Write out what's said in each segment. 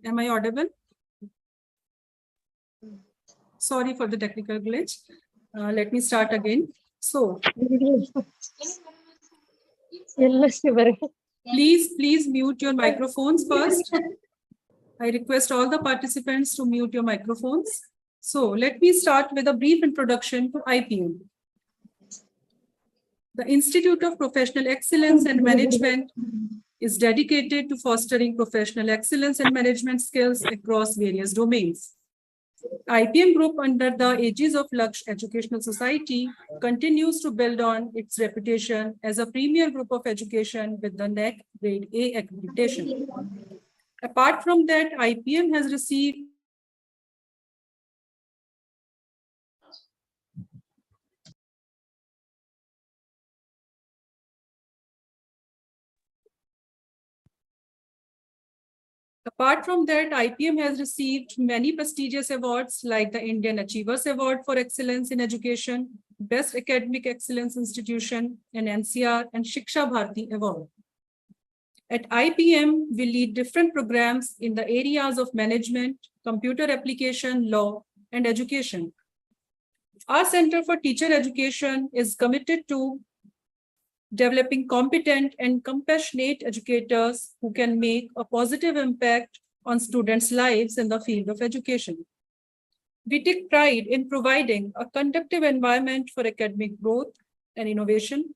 Am I audible? Sorry for the technical glitch. Let me start again. So, please mute your microphones first. I request all the participants to mute your microphones. So, let me start with a brief introduction to IPM. The Institute of Professional Excellence and Management is dedicated to fostering professional excellence and management skills across various domains. IPM Group, under the aegis of Laksh Educational Society, continues to build on its reputation as a premier group of education with the NET Grade A accreditation. Apart from that, IPM has received many prestigious awards like the Indian Achievers Award for Excellence in Education, Best Academic Excellence Institution in NCR, and Shiksha Bharati Award. At IPM, we lead different programs in the areas of management, computer application, law, and education. Our Center for Teacher Education is committed to developing competent and compassionate educators who can make a positive impact on students' lives in the field of education. We take pride in providing a conducive environment for academic growth and innovation,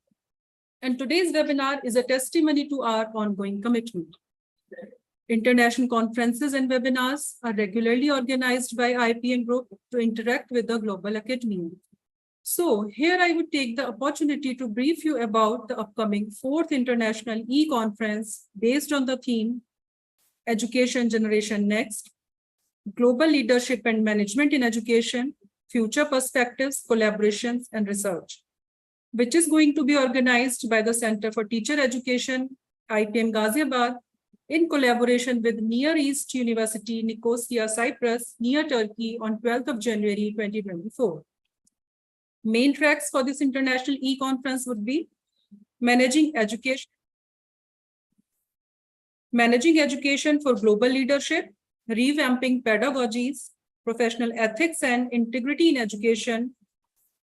and today's webinar is a testimony to our ongoing commitment. International conferences and webinars are regularly organized by IPM Group to interact with the global academia. So here I would take the opportunity to brief you about the upcoming 4th International E-Conference based on the theme Education Generation Next, Global Leadership and Management in Education, Future Perspectives, Collaborations and Research, which is going to be organized by the Center for Teacher Education, IPM Ghaziabad, in collaboration with Near East University, Nicosia, Cyprus, near Turkey on 12th of January, 2024. Main tracks for this international e-conference would be managing education for global leadership, revamping pedagogies, professional ethics and integrity in education,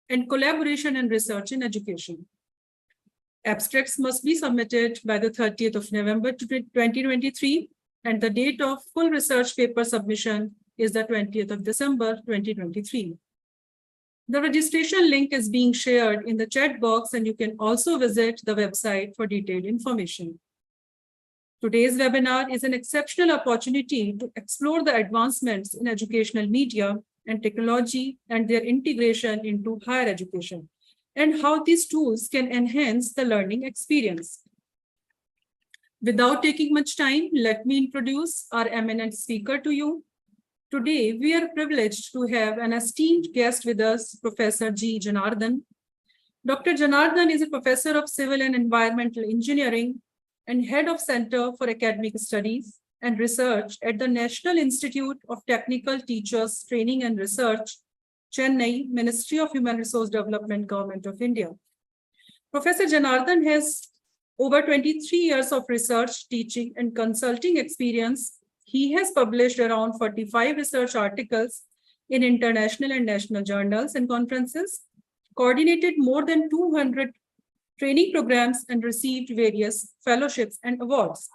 and collaboration and research in education. Abstracts must be submitted by the 30th of November 2023, and the date of full research paper submission is the 20th of December 2023. The registration link is being shared in the chat box, and you can also visit the website for detailed information. Today's webinar is an exceptional opportunity to explore the advancements in educational media and technology and their integration into higher education, and how these tools can enhance the learning experience. Without taking much time, let me introduce our eminent speaker to you. Today, we are privileged to have an esteemed guest with us, Professor G. Janardhanan. Dr. Janardhanan is a professor of Civil and Environmental Engineering and head of Center for Academic Studies and Research at the National Institute of Technical Teachers Training and Research, Chennai, Ministry of Human Resource Development, Government of India. Professor Janardhanan has over 23 years of research, teaching, and consulting experience. He has published around 45 research articles in international and national journals and conferences, coordinated more than 200 training programs, and received various fellowships and awards.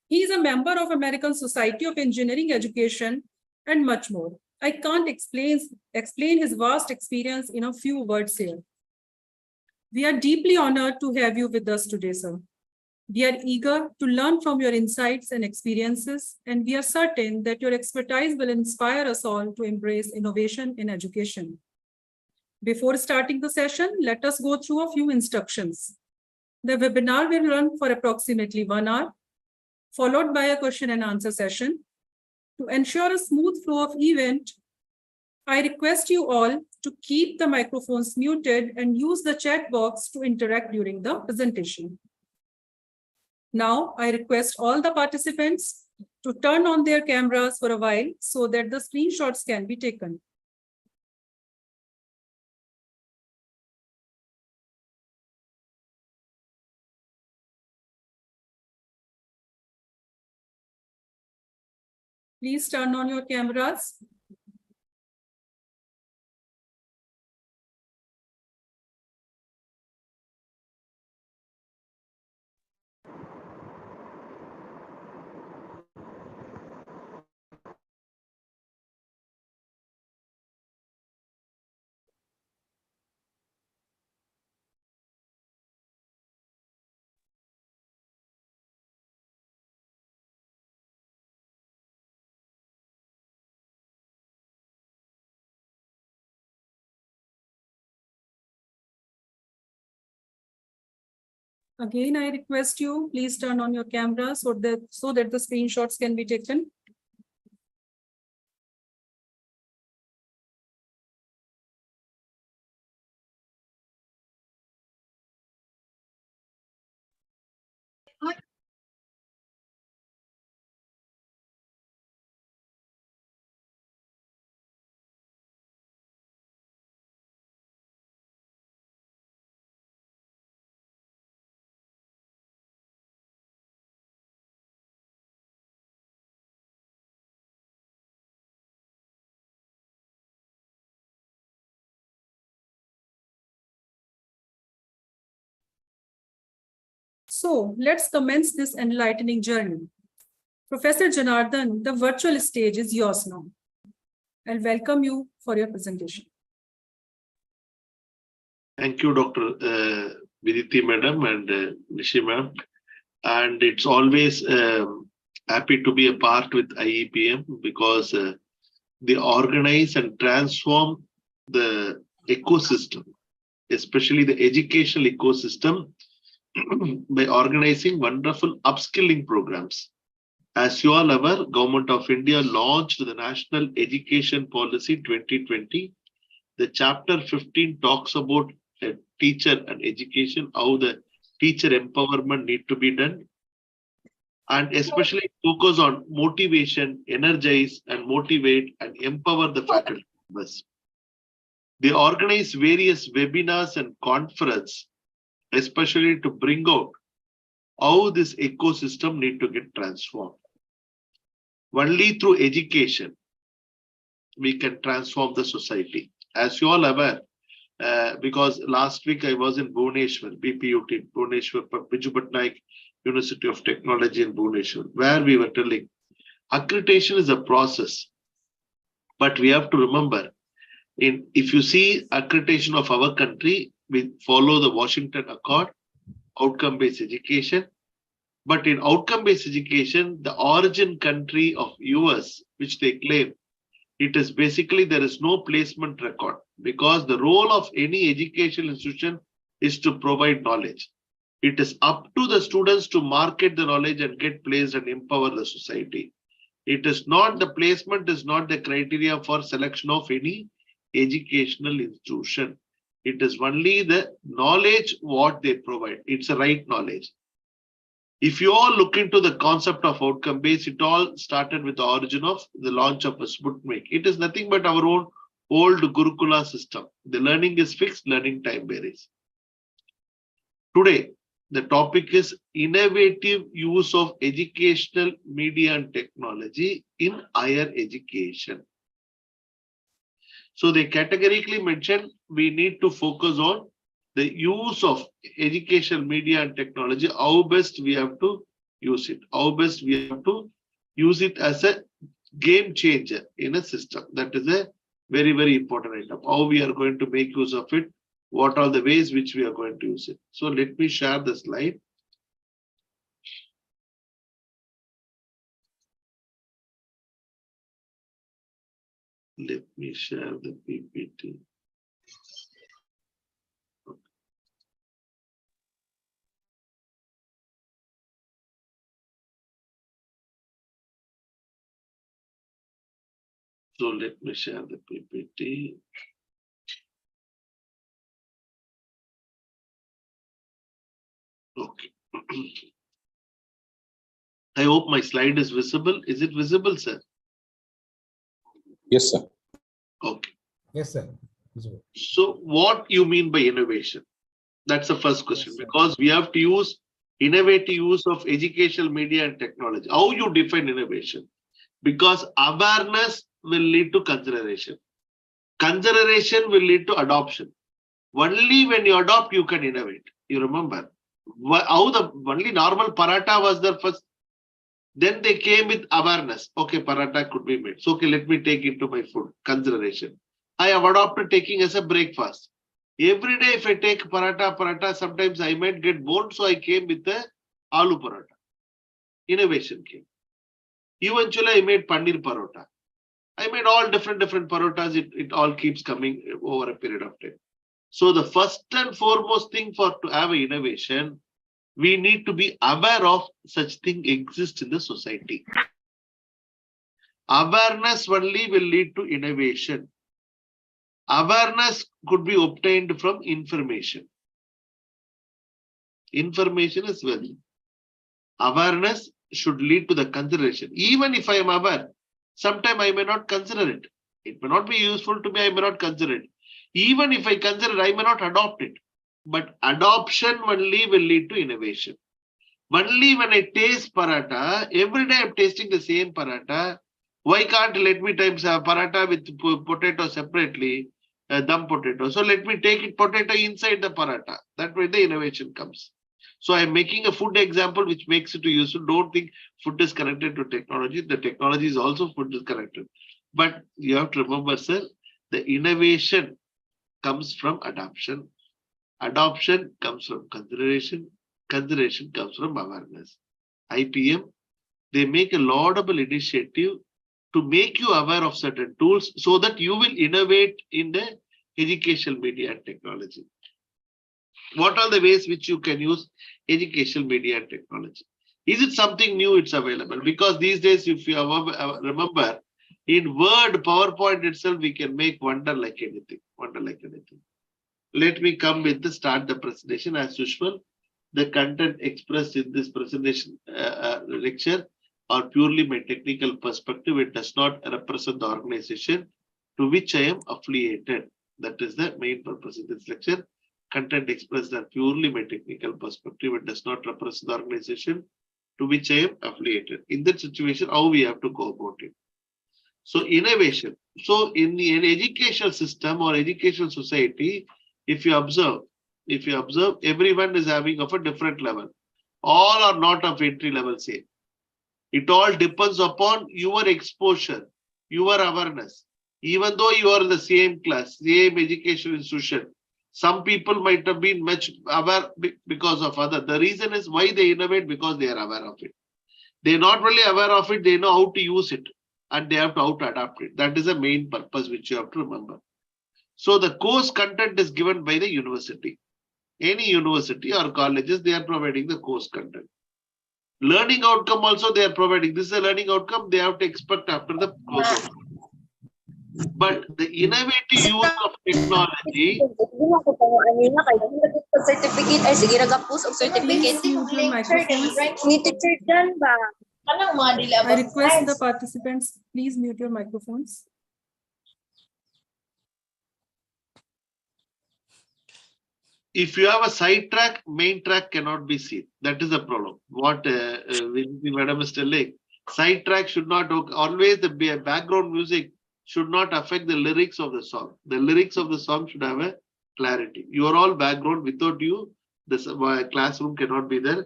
He is a member of American Society of Engineering Education and much more. I can't explain his vast experience in a few words here. We are deeply honored to have you with us today, sir. We are eager to learn from your insights and experiences, and we are certain that your expertise will inspire us all to embrace innovation in education. Before starting the session, let us go through a few instructions. The webinar will run for approximately 1 hour, followed by a question and answer session. To ensure a smooth flow of event, I request you all to keep the microphones muted and use the chat box to interact during the presentation. Now, I request all the participants to turn on their cameras for a while so that the screenshots can be taken. Please turn on your cameras. Again, I request you, please turn on your camera so that the screenshots can be taken. So let's commence this enlightening journey. Professor Janardhanan, the virtual stage is yours now. I'll welcome you for your presentation. Thank you, Dr. Viditi Madam and Nishi Ma'am. And it's always happy to be a part with IEPM because they organize and transform the ecosystem, especially the educational ecosystem, by organizing wonderful upskilling programs. As you all aware, Government of India launched the National Education Policy 2020. The chapter 15 talks about a teacher and education, how the teacher empowerment need to be done, and especially focus on motivation, energize and motivate and empower the faculty members. They organize various webinars and conferences, especially to bring out how this ecosystem need to get transformed. Only through education, we can transform the society. As you all aware, because last week I was in Bhubaneswar, BPUT, Bhubaneswar, Biju Patnaik University of Technology in Bhubaneswar, where we were telling accreditation is a process, but we have to remember, if you see accreditation of our country, we follow the Washington Accord, outcome-based education. But in outcome-based education, the origin country of US, which they claim, it is basically there is no placement record, because the role of any educational institution is to provide knowledge. It is up to the students to market the knowledge and get placed and empower the society. It is not, the placement is not the criteria for selection of any educational institution. It is only the knowledge what they provide. It's a right knowledge. If you all look into the concept of outcome based, it all started with the origin of the launch of a Sputnik. It is nothing but our own old Gurukula system. The learning is fixed, learning time varies. Today, the topic is innovative use of educational media and technology in higher education. So they categorically mentioned we need to focus on the use of educational media and technology, how best we have to use it, how best we have to use it as a game changer in a system. That is a very, very important item. How we are going to make use of it, what are the ways which we are going to use it. So let me share the slide. Let me share the PPT. So let me share the PPT. Okay. I hope my slide is visible. Is it visible, sir? Yes, sir. Okay. Yes, sir. So what you mean by innovation? That's the first question, because we have to use innovative use of educational media and technology. How you define innovation? Because awareness will lead to consideration. Consideration will lead to adoption. Only when you adopt, you can innovate. You remember how the only normal paratha was there first. Then they came with awareness. Okay, paratha could be made. So, okay, let me take into my food. Consideration. I have adopted taking as a breakfast. Every day, if I take paratha, sometimes I might get bored. So I came with the aloo paratha. Innovation came. Eventually, I made paneer paratha. I made all different parotas. It all keeps coming over a period of time. So the first and foremost thing to have an innovation, we need to be aware of such thing exists in the society. Awareness only will lead to innovation. Awareness could be obtained from information. Information is value. Awareness should lead to the consideration. Even if I am aware, sometime I may not consider it. It may not be useful to me, I may not consider it. Even if I consider it, I may not adopt it. But adoption only will lead to innovation. Only when I taste paratha, every day I'm tasting the same paratha. Why can't let me times have paratha with potato separately, dum potato? So let me take it potato inside the paratha. That way the innovation comes. So I'm making a food example which makes it useful. Don't think food is connected to technology. The technology is also food is connected. But you have to remember, sir, the innovation comes from adoption. Adoption comes from consideration. Consideration comes from awareness. IPM, they make a laudable initiative to make you aware of certain tools so that you will innovate in the educational media and technology. What are the ways which you can use educational media and technology? Is it something new? It's available because these days, if you remember, in Word, PowerPoint itself, we can make wonder like anything. Wonder like anything. Let me come with the start the presentation as usual. The content expressed in this presentation lecture are purely my technical perspective. It does not represent the organization to which I am affiliated. That is the main purpose of this lecture. Content expressed are purely my technical perspective. It does not represent the organization to which I am affiliated. In that situation, how we have to go about it? So innovation. So in an educational system or educational society, if you observe, everyone is having of a different level. All are not of entry level same. It all depends upon your exposure, your awareness. Even though you are in the same class, same education institution, some people might have been much aware because of other. The reason is why they innovate, because they are aware of it. They are not really aware of it, they know how to use it and they have to how to adapt it. That is the main purpose which you have to remember. So the course content is given by the university. Any university or colleges, they are providing the course content. Learning outcome also they are providing. This is a learning outcome they have to expect after the course. But the innovative use of technology. Certificate ay sige nag-post og certificate. Please mute your microphones. Ni-teacher dyan ba? Kanang mga dili I request the participants, please mute your microphones. If you have a side track, main track cannot be seen. That is the problem. What Madam is telling, side track should not always the background music should not affect the lyrics of the song. The lyrics of the song should have a clarity. You are all background. Without you, the classroom cannot be there.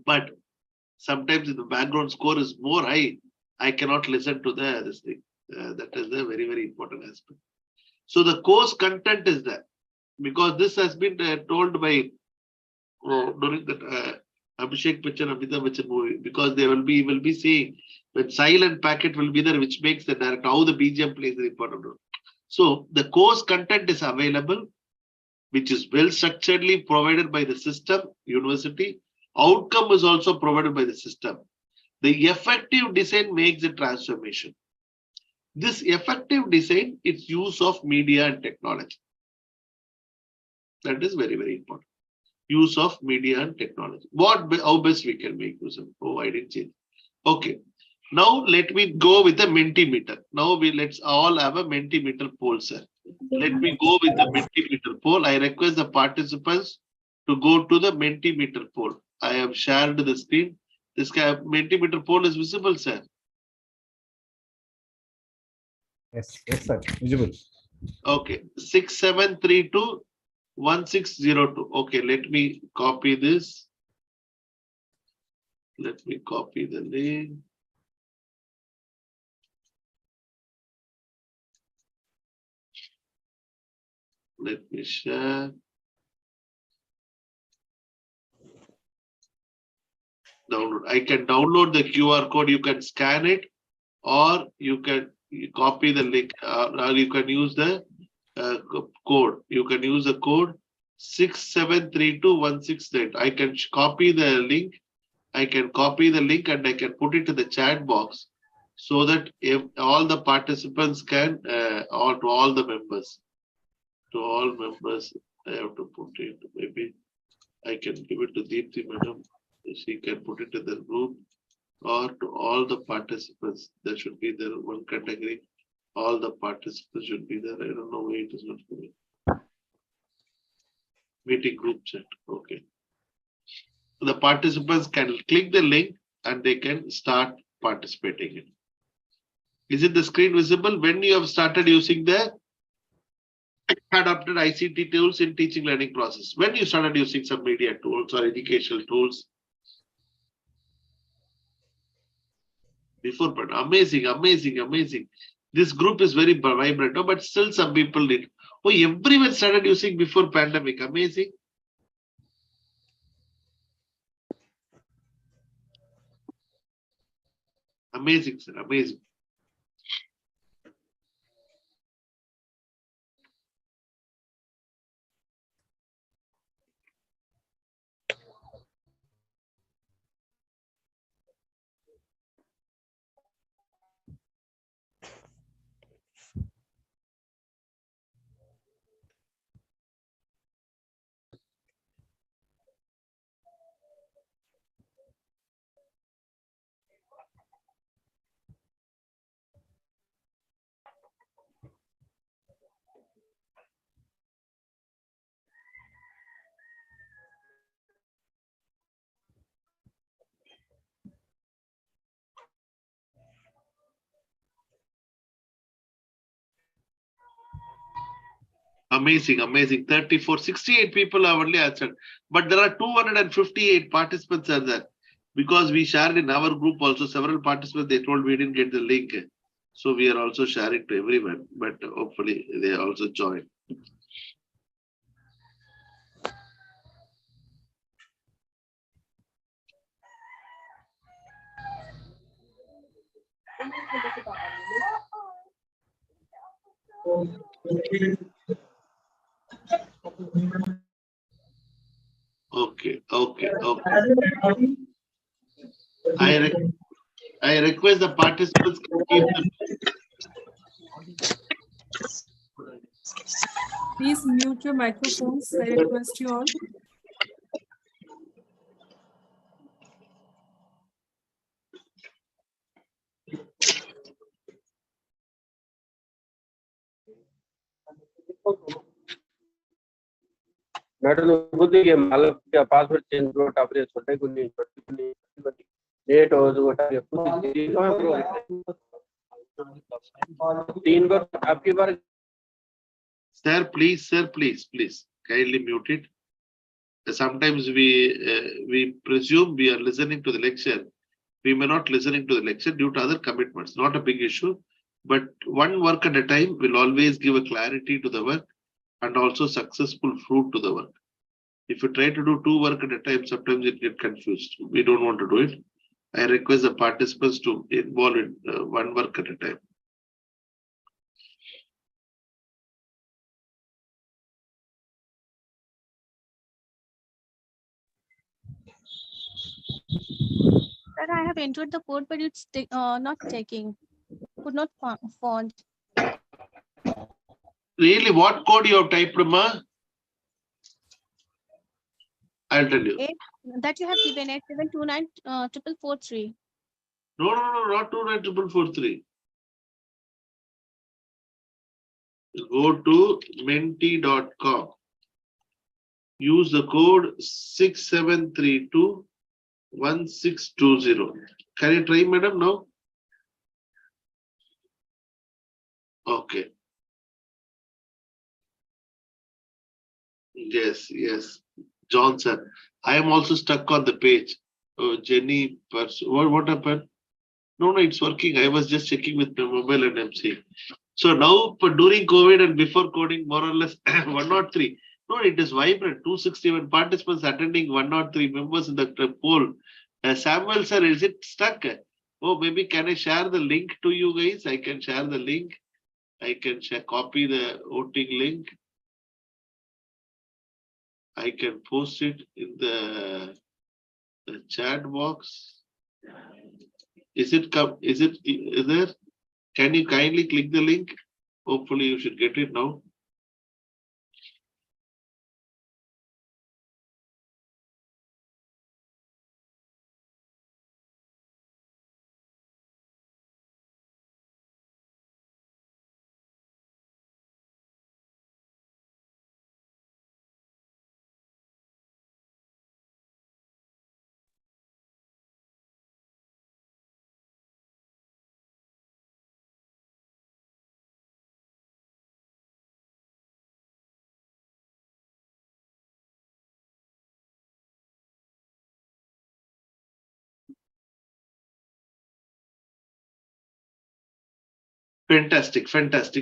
But sometimes if the background score is more high, I cannot listen to this thing. That is a very, very important aspect. So the course content is there. Because this has been told by during the Abhishek Bachchan, Amitabh Bachchan movie, because they will be saying When silent packet will be there, which makes the direct, how the BGM plays an important role. So the course content is available, which is well structuredly provided by the system, university. Outcome is also provided by the system. The effective design makes the transformation. This effective design is use of media and technology. That is very, very important. Use of media and technology. How best we can make use of? Oh, I didn't change. Okay. Now let me go with the Mentimeter. Now let's all have a Mentimeter poll, sir. Let me go with the Mentimeter poll. I request the participants to go to the Mentimeter poll. I have shared the screen. This Mentimeter poll is visible, sir. Yes, sir. Visible. Okay, 67321602. Okay, let me copy this. Let me copy the link. Let me share. Download. I can download the QR code. You can scan it, or you can copy the link, or you can use the code. You can use the code 6732168. I can copy the link. I can copy the link and I can put it in the chat box so that if all the participants can, or to all the members. To all members, I have to put it. Maybe I can give it to Deepthi madam. She can put it in the group, or to all the participants. There should be there one category. All the participants should be there. I don't know why it is not coming. Meeting group chat. Okay. The participants can click the link and they can start participating in. Is it the screen visible? When you have started using the adopted ICT tools in teaching learning process, when you started using some media tools or educational tools before, but amazing. This group is very vibrant, but still some people did. Oh, everyone started using before pandemic. Amazing. Amazing, sir. Amazing. Amazing. 68 people have only answered, but there are 258 participants are there because we shared in our group also. Several participants, they told we didn't get the link, so we are also sharing to everyone, but hopefully they also join. Okay. I request the participants to keep them. Please mute your microphones. I request you all. Madam, बुद्धिगे मालक के password change करो टापरे छोटे को नहीं date हो जो टापरे तीन बार आपकी बार. Sir, please, kindly mute it. Sometimes we presume we are listening to the lecture. We may not listening to the lecture due to other commitments. Not a big issue, but one work at a time will always give a clarity to the work and also successful fruit to the work. If you try to do two work at a time, sometimes it gets confused. We don't want to do it. I request the participants to involve in one work at a time. Sir, I have entered the code, but it's not taking. Could not find. Really, what code you have typed, Ma? I'll tell you. That you have given 87294443. No, not 294443. Go to menti.com. Use the code 67321620. Can you try, madam, now? Okay. Yes. Johnson. I am also stuck on the page. Oh, Jenny, what happened? No, it's working. I was just checking with my mobile and I'm seeing. So now, during COVID and before coding, more or less 103. No, it is vibrant. 261 participants attending, 103 members in the poll. Samuel sir, is it stuck? Oh, maybe can I share the link to you guys? I can share the link. I can copy the voting link. I can post it in the chat box. Is it there? Can you kindly click the link? Hopefully you should get it now. Fantastic.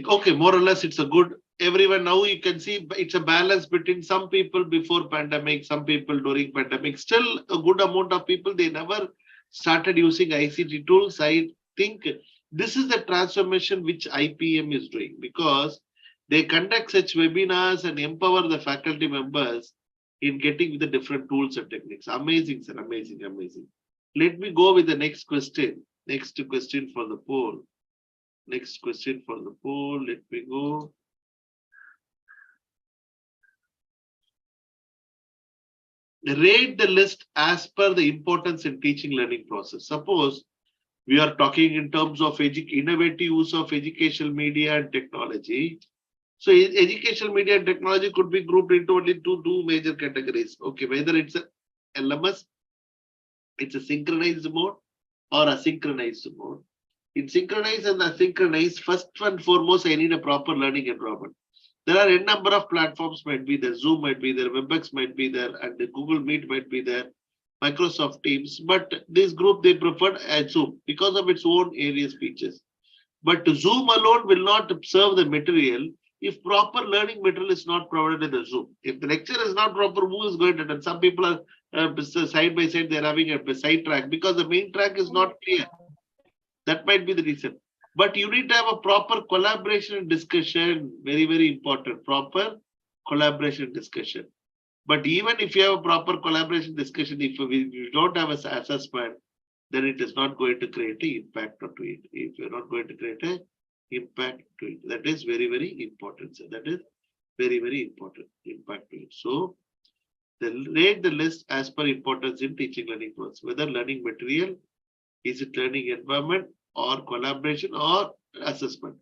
Okay, more or less it's a good, everyone now you can see it's a balance between some people before pandemic, some people during pandemic. Still a good amount of people, they never started using ICT tools. I think this is the transformation which IPM is doing, because they conduct such webinars and empower the faculty members in getting the different tools and techniques. Amazing, sir. Amazing. Let me go with the next question. Next question for the poll. Let me go. Rate the list as per the importance in teaching learning process. Suppose we are talking in terms of innovative use of educational media and technology. So educational media and technology could be grouped into only two major categories. Okay, whether it's a LMS, it's a synchronized mode or asynchronized mode. In synchronized and asynchronized, first and foremost, I need a proper learning environment. There are a number of platforms might be there, Zoom might be there, WebEx might be there, and the Google Meet might be there, Microsoft Teams. But this group, they preferred Zoom because of its own various features. But Zoom alone will not serve the material if proper learning material is not provided in the Zoom. If the lecture is not proper, who is going to? And some people are side by side, they're having a side track because the main track is not clear. That might be the reason. But you need to have a proper collaboration and discussion. Very important. Proper collaboration and discussion. But even if you have a proper collaboration discussion, if you don't have an assessment, then it is not going to create an impact to it. If you're not going to create an impact to it, that is very important. So that is very important. Impact to it. So rate the list as per importance in teaching learning process, whether learning material, is it learning environment or collaboration or assessment?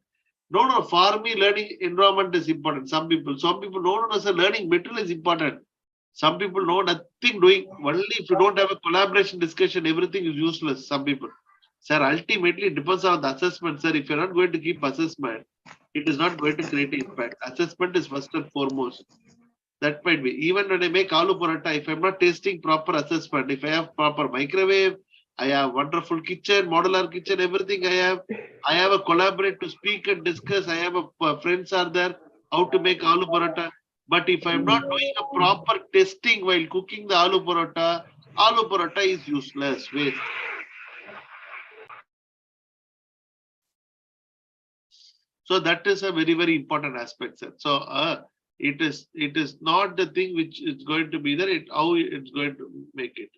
No, for me, learning environment is important. Some people no, sir, learning material is important. Some people know nothing doing. Only if you don't have a collaboration discussion, everything is useless. Some people. Sir, ultimately, it depends on the assessment, sir. If you're not going to keep assessment, it is not going to create impact. Assessment is first and foremost. That might be. Even when I make aloo paratha, if I'm not tasting proper assessment, if I have proper microwave, I have wonderful kitchen, modular kitchen, everything I have a collaborate to speak and discuss. I have friends are there, how to make aloo paratha. But if I'm not doing a proper testing while cooking the aloo paratha is useless, waste. So that is a very, very important aspect, sir. So it is not the thing which is going to be there, how it's going to make it.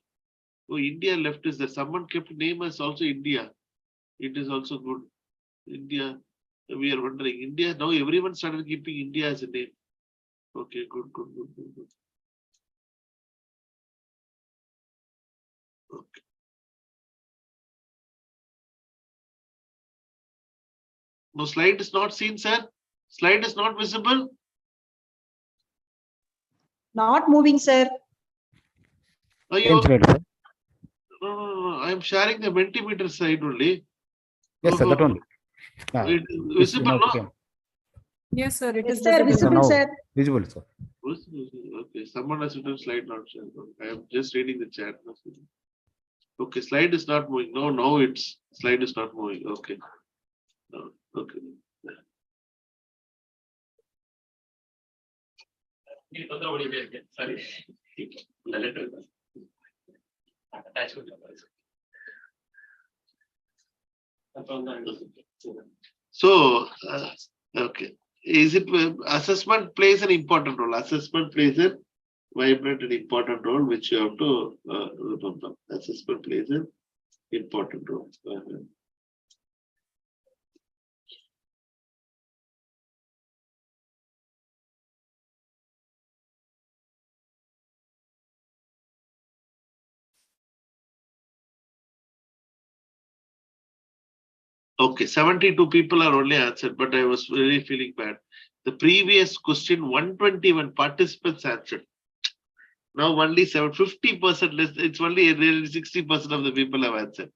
So India left is there. Someone kept name as also India. It is also good. India, we are wondering. India, now everyone started keeping India as a name. Okay, good. Okay. No, slide is not seen, sir. Slide is not visible. Not moving, sir. Are Same you? slide, sir. No. I am sharing the Mentimeter side only. Yes, sir, that one. It is Yes, visible, no? came. Yes, sir, it Yes, is sir, visible. visible, now sir. visible, sir. Okay, someone has written slide not shared. I am just reading the chat. Okay, slide is not moving. No, it's slide is not moving. Okay. No, okay. So, okay. Is it assessment plays an important role? Assessment plays a vibrant and important role, which you have to remember. Assessment plays an important role. Okay, 72 people are only answered, but I was really feeling bad. The previous question, 121 participants answered. Now only 50% less. It's only really 60% of the people have answered.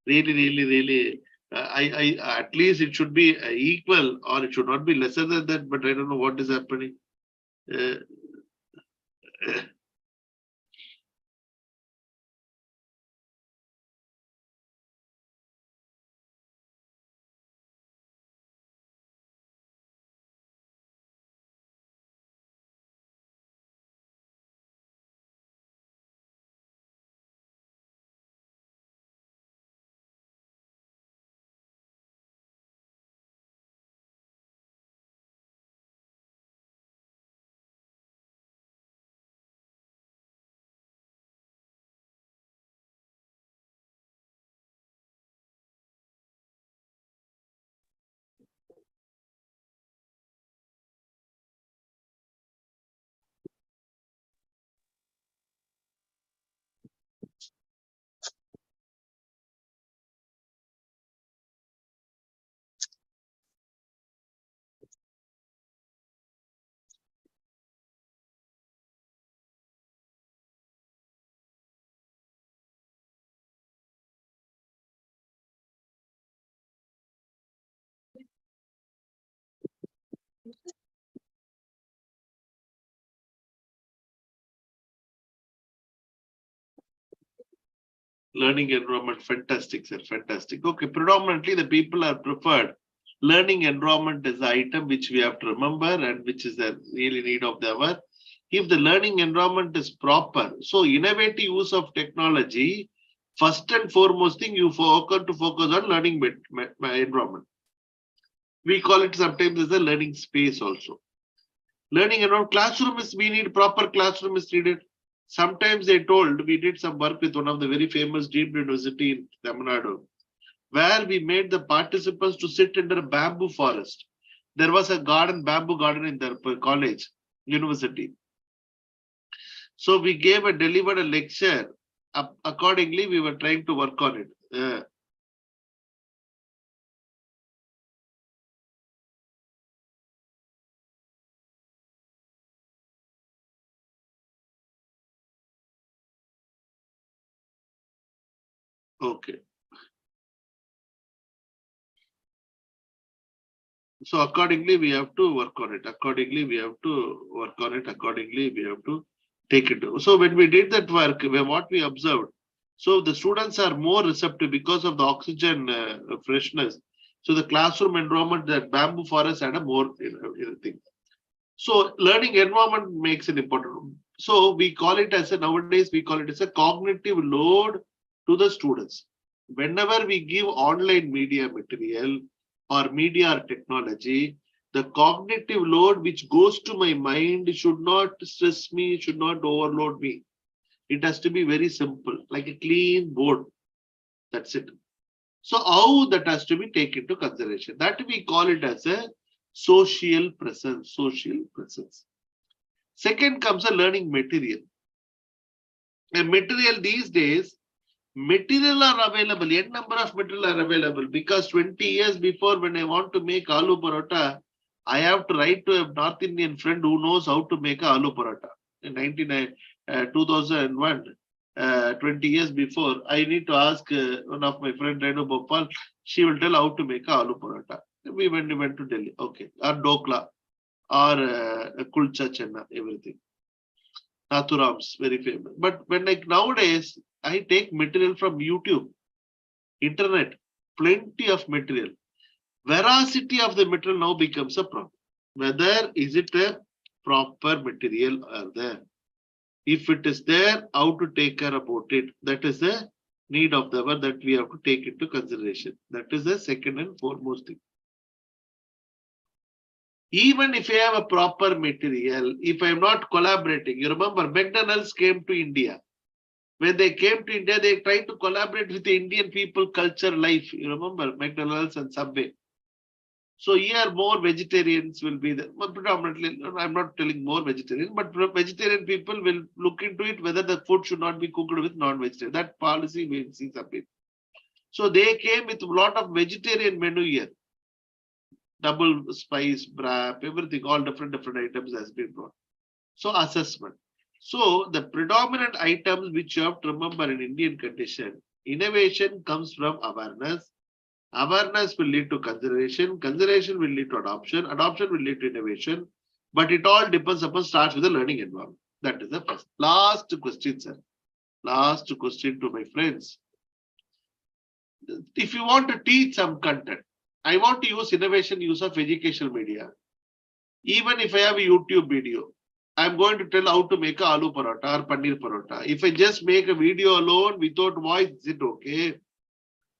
Really. I at least it should be equal, or it should not be lesser than that. But I don't know what is happening. Learning environment, fantastic, sir, fantastic. Okay, predominantly the people are preferred. Learning environment is the item which we have to remember and which is the really need of the hour. If the learning environment is proper, so innovative use of technology, first and foremost thing you focus on learning environment. We call it sometimes as a learning space also. Learning environment, classroom is, we need proper classroom is needed. Sometimes they told, we did some work with one of the very famous deemed university in Tamil Nadu, where we made the participants to sit under a bamboo forest. There was a garden, bamboo garden in their college, university. So we delivered a lecture. Accordingly, we were trying to work on it. Okay. So accordingly, we have to work on it. Accordingly, we have to take it. So when we did that work, what we observed, so the students are more receptive because of the oxygen freshness. So the classroom environment, that bamboo forest had a more thing. So learning environment makes an important. So we call it as nowadays we call it as a cognitive load to the students. Whenever we give online media material, or media or technology, the cognitive load which goes to my mind should not stress me, should not overload me. It has to be very simple, like a clean board. That's it. So how that has to be taken into consideration? That we call it as a social presence, social presence. Second comes a learning material. A material these days, material are available. N number of material are available because 20 years before, when I want to make aloo parota, I have to write to a North Indian friend who knows how to make a aloo parota. In 2001, 20 years before, I need to ask one of my friend Renu Bhopal. She will tell how to make a aloo parota. We went to Delhi, okay, or dokla, or kulcha chenna, everything. Nathuram's very famous. But when like nowadays, I take material from YouTube, internet, plenty of material. Veracity of the material now becomes a problem. Whether is it a proper material or there? If it is there, how to take care about it? That is the need of the hour that we have to take into consideration. That is the second and foremost thing. Even if I have a proper material, if I am not collaborating, you remember McDonald's came to India. When they came to India, they tried to collaborate with the Indian people, culture, life. You remember McDonald's and Subway. So here more vegetarians will be there. Predominantly, I'm not telling more vegetarian, but vegetarian people will look into it whether the food should not be cooked with non-vegetarian. That policy we see some people. So they came with a lot of vegetarian menu here. Double spice, brap, everything, all different items has been brought. So assessment. So the predominant items which you have to remember in Indian condition, innovation comes from awareness. Awareness will lead to consideration. Consideration will lead to adoption. Adoption will lead to innovation. But it all depends upon starts with the learning environment. That is the first. Last question, sir. Last question to my friends. If you want to teach some content, I want to use innovation use of educational media. Even if I have a YouTube video, I'm going to tell how to make a aloo parota or paneer parota. If I just make a video alone without voice, is it okay?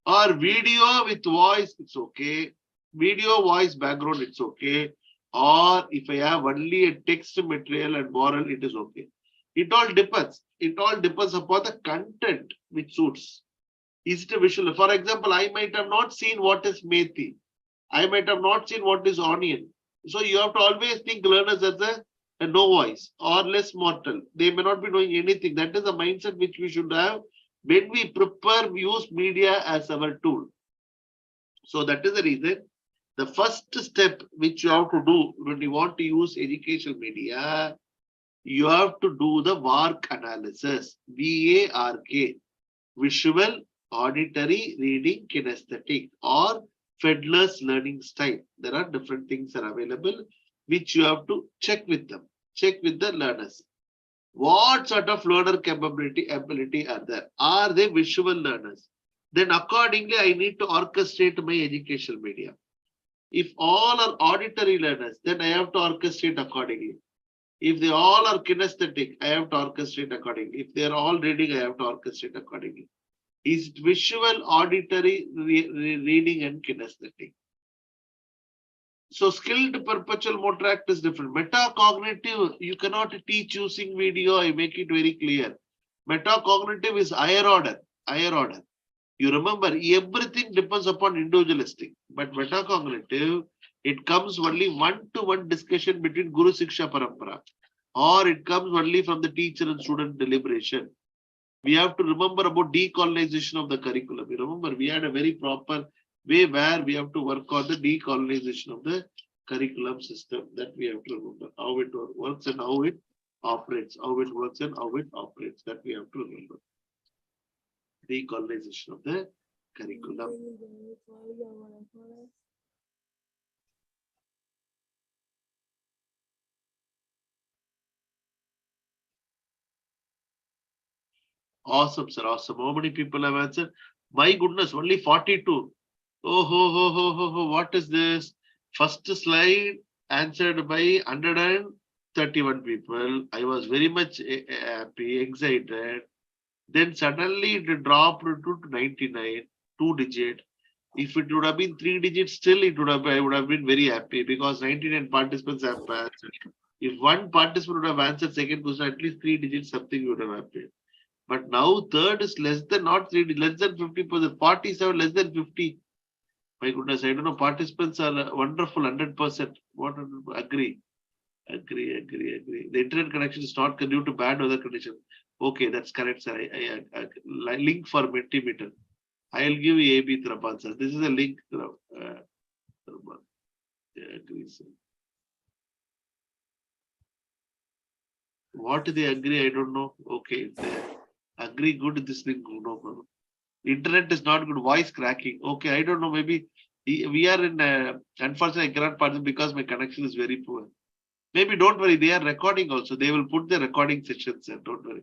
Or video with voice, it's okay. Video, voice, background, it's okay. Or if I have only a text material and moral, it is okay. It all depends. It all depends upon the content which suits. Is it a visual? For example, I might have not seen what is methi. I might have not seen what is onion. So you have to always think learners as a no voice or less mortal. They may not be doing anything. That is the mindset which we should have when we prepare, use media as our tool. So that is the reason. The first step which you have to do when you want to use educational media, you have to do the VARK analysis. VARK. Visual, auditory, reading, kinesthetic, or Fedler's learning style. There are different things that are available which you have to check with them. Check with the learners. What sort of learner ability are there? Are they visual learners? Then accordingly, I need to orchestrate my educational media. If all are auditory learners, then I have to orchestrate accordingly. If they all are kinesthetic, I have to orchestrate accordingly. If they are all reading, I have to orchestrate accordingly. Is it visual, auditory, reading, and kinesthetic? So skilled perpetual motor act is different. Metacognitive, you cannot teach using video. I make it very clear. Metacognitive is higher order. Higher order. You remember, everything depends upon individualistic. But metacognitive, it comes only one-to-one discussion between Guru Siksha Parampara. Or it comes only from the teacher and student deliberation. We have to remember about decolonization of the curriculum. You remember, we had a very proper way where we have to work on the decolonization of the curriculum system. That we have to remember how it works and how it operates, how it works and how it operates. That we have to remember. Decolonization of the curriculum. Awesome, sir. Awesome. How many people have answered? My goodness, only 42. Oh, what is this? First slide answered by 131 people. I was very much happy, excited. Then suddenly it dropped to 99, 2 digit. If it would have been 3 digits, still I would have been very happy because 99 participants have answered. If one participant would have answered second question, at least 3 digits, something would have happened. But now third is less than not 3 less than 50%, 47 less than 50. My goodness, I don't know. Participants are wonderful, 100%. What agree? Agree. The internet connection is not due to bad weather condition. Okay, that's correct, sir. I link for Mentimeter. I'll give you AB Trapan, sir. This is a link. Agree, sir. What they agree, I don't know. Okay, if they agree, good. This link, no problem. Internet is not good. Voice cracking. Okay, I don't know. Maybe we are in. Unfortunately, I cannot participate because my connection is very poor. Maybe don't worry. They are recording also. They will put the recording sessions. Don't worry.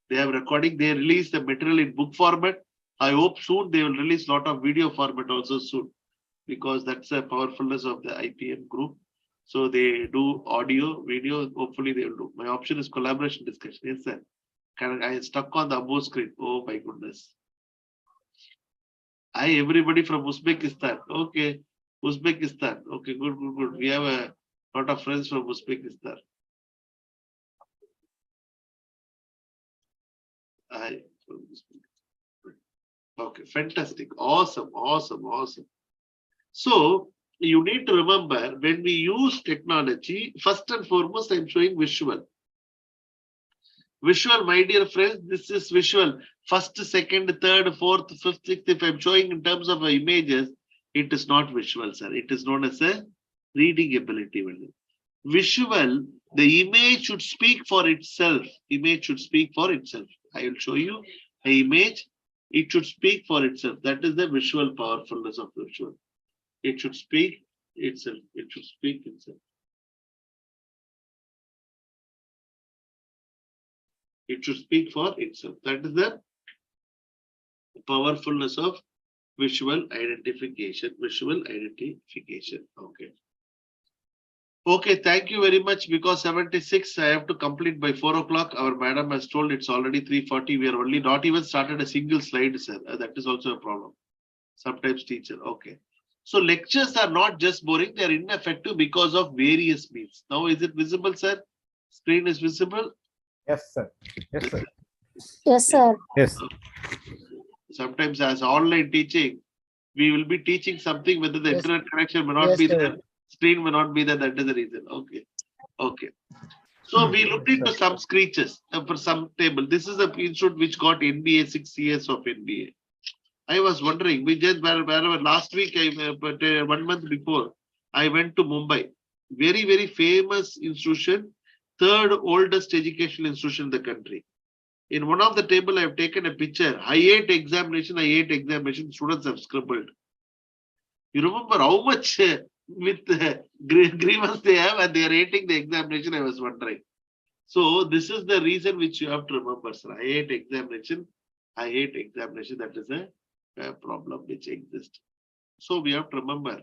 They have recording. They release the material in book format. I hope soon they will release a lot of video format also soon, because that's the powerfulness of the IPM group. So they do audio, video. Hopefully they will do. My option is collaboration discussion. Yes, sir. I stuck on the above screen. Oh my goodness. Everybody from Uzbekistan. Okay. Uzbekistan. Okay, good. We have a lot of friends from Uzbekistan. Okay, fantastic. Awesome. So you need to remember, when we use technology, first and foremost, I'm showing visual. Visual, my dear friends, this is visual. First, second, third, fourth, fifth, sixth. If I'm showing in terms of images, it is not visual, sir. It is known as a reading ability. Visual, the image should speak for itself. Image should speak for itself. I will show you an image. It should speak for itself. That is the visual powerfulness of visual. It should speak itself. It should speak itself. It should speak for itself. That is the powerfulness of visual identification. Visual identification. Okay. Okay, thank you very much. Because 76, I have to complete by 4 o'clock. Our madam has told it's already 3:40. We are only not even started a single slide, sir. That is also a problem. Sometimes teacher. Okay. So lectures are not just boring. They are ineffective because of various means. Now, is it visible, sir? Screen is visible? Yes, sir. Yes, sir. Yes, sir. Yes. Sometimes as online teaching, we will be teaching something, whether the internet connection may not be there, screen may not be there. That is the reason. Okay. So we looked into some screeches for some table. This is the institute which got NBA 6 years of NBA. I was wondering, we just wherever last week, 1 month before, I went to Mumbai. Very, very famous institution, third oldest educational institution in the country. In one of the table, I have taken a picture. I hate examination. Students have scribbled. You remember how much with grievance they have, and they are hating the examination? I was wondering. So this is the reason which you have to remember, sir. I hate examination. That is a problem which exists. So we have to remember.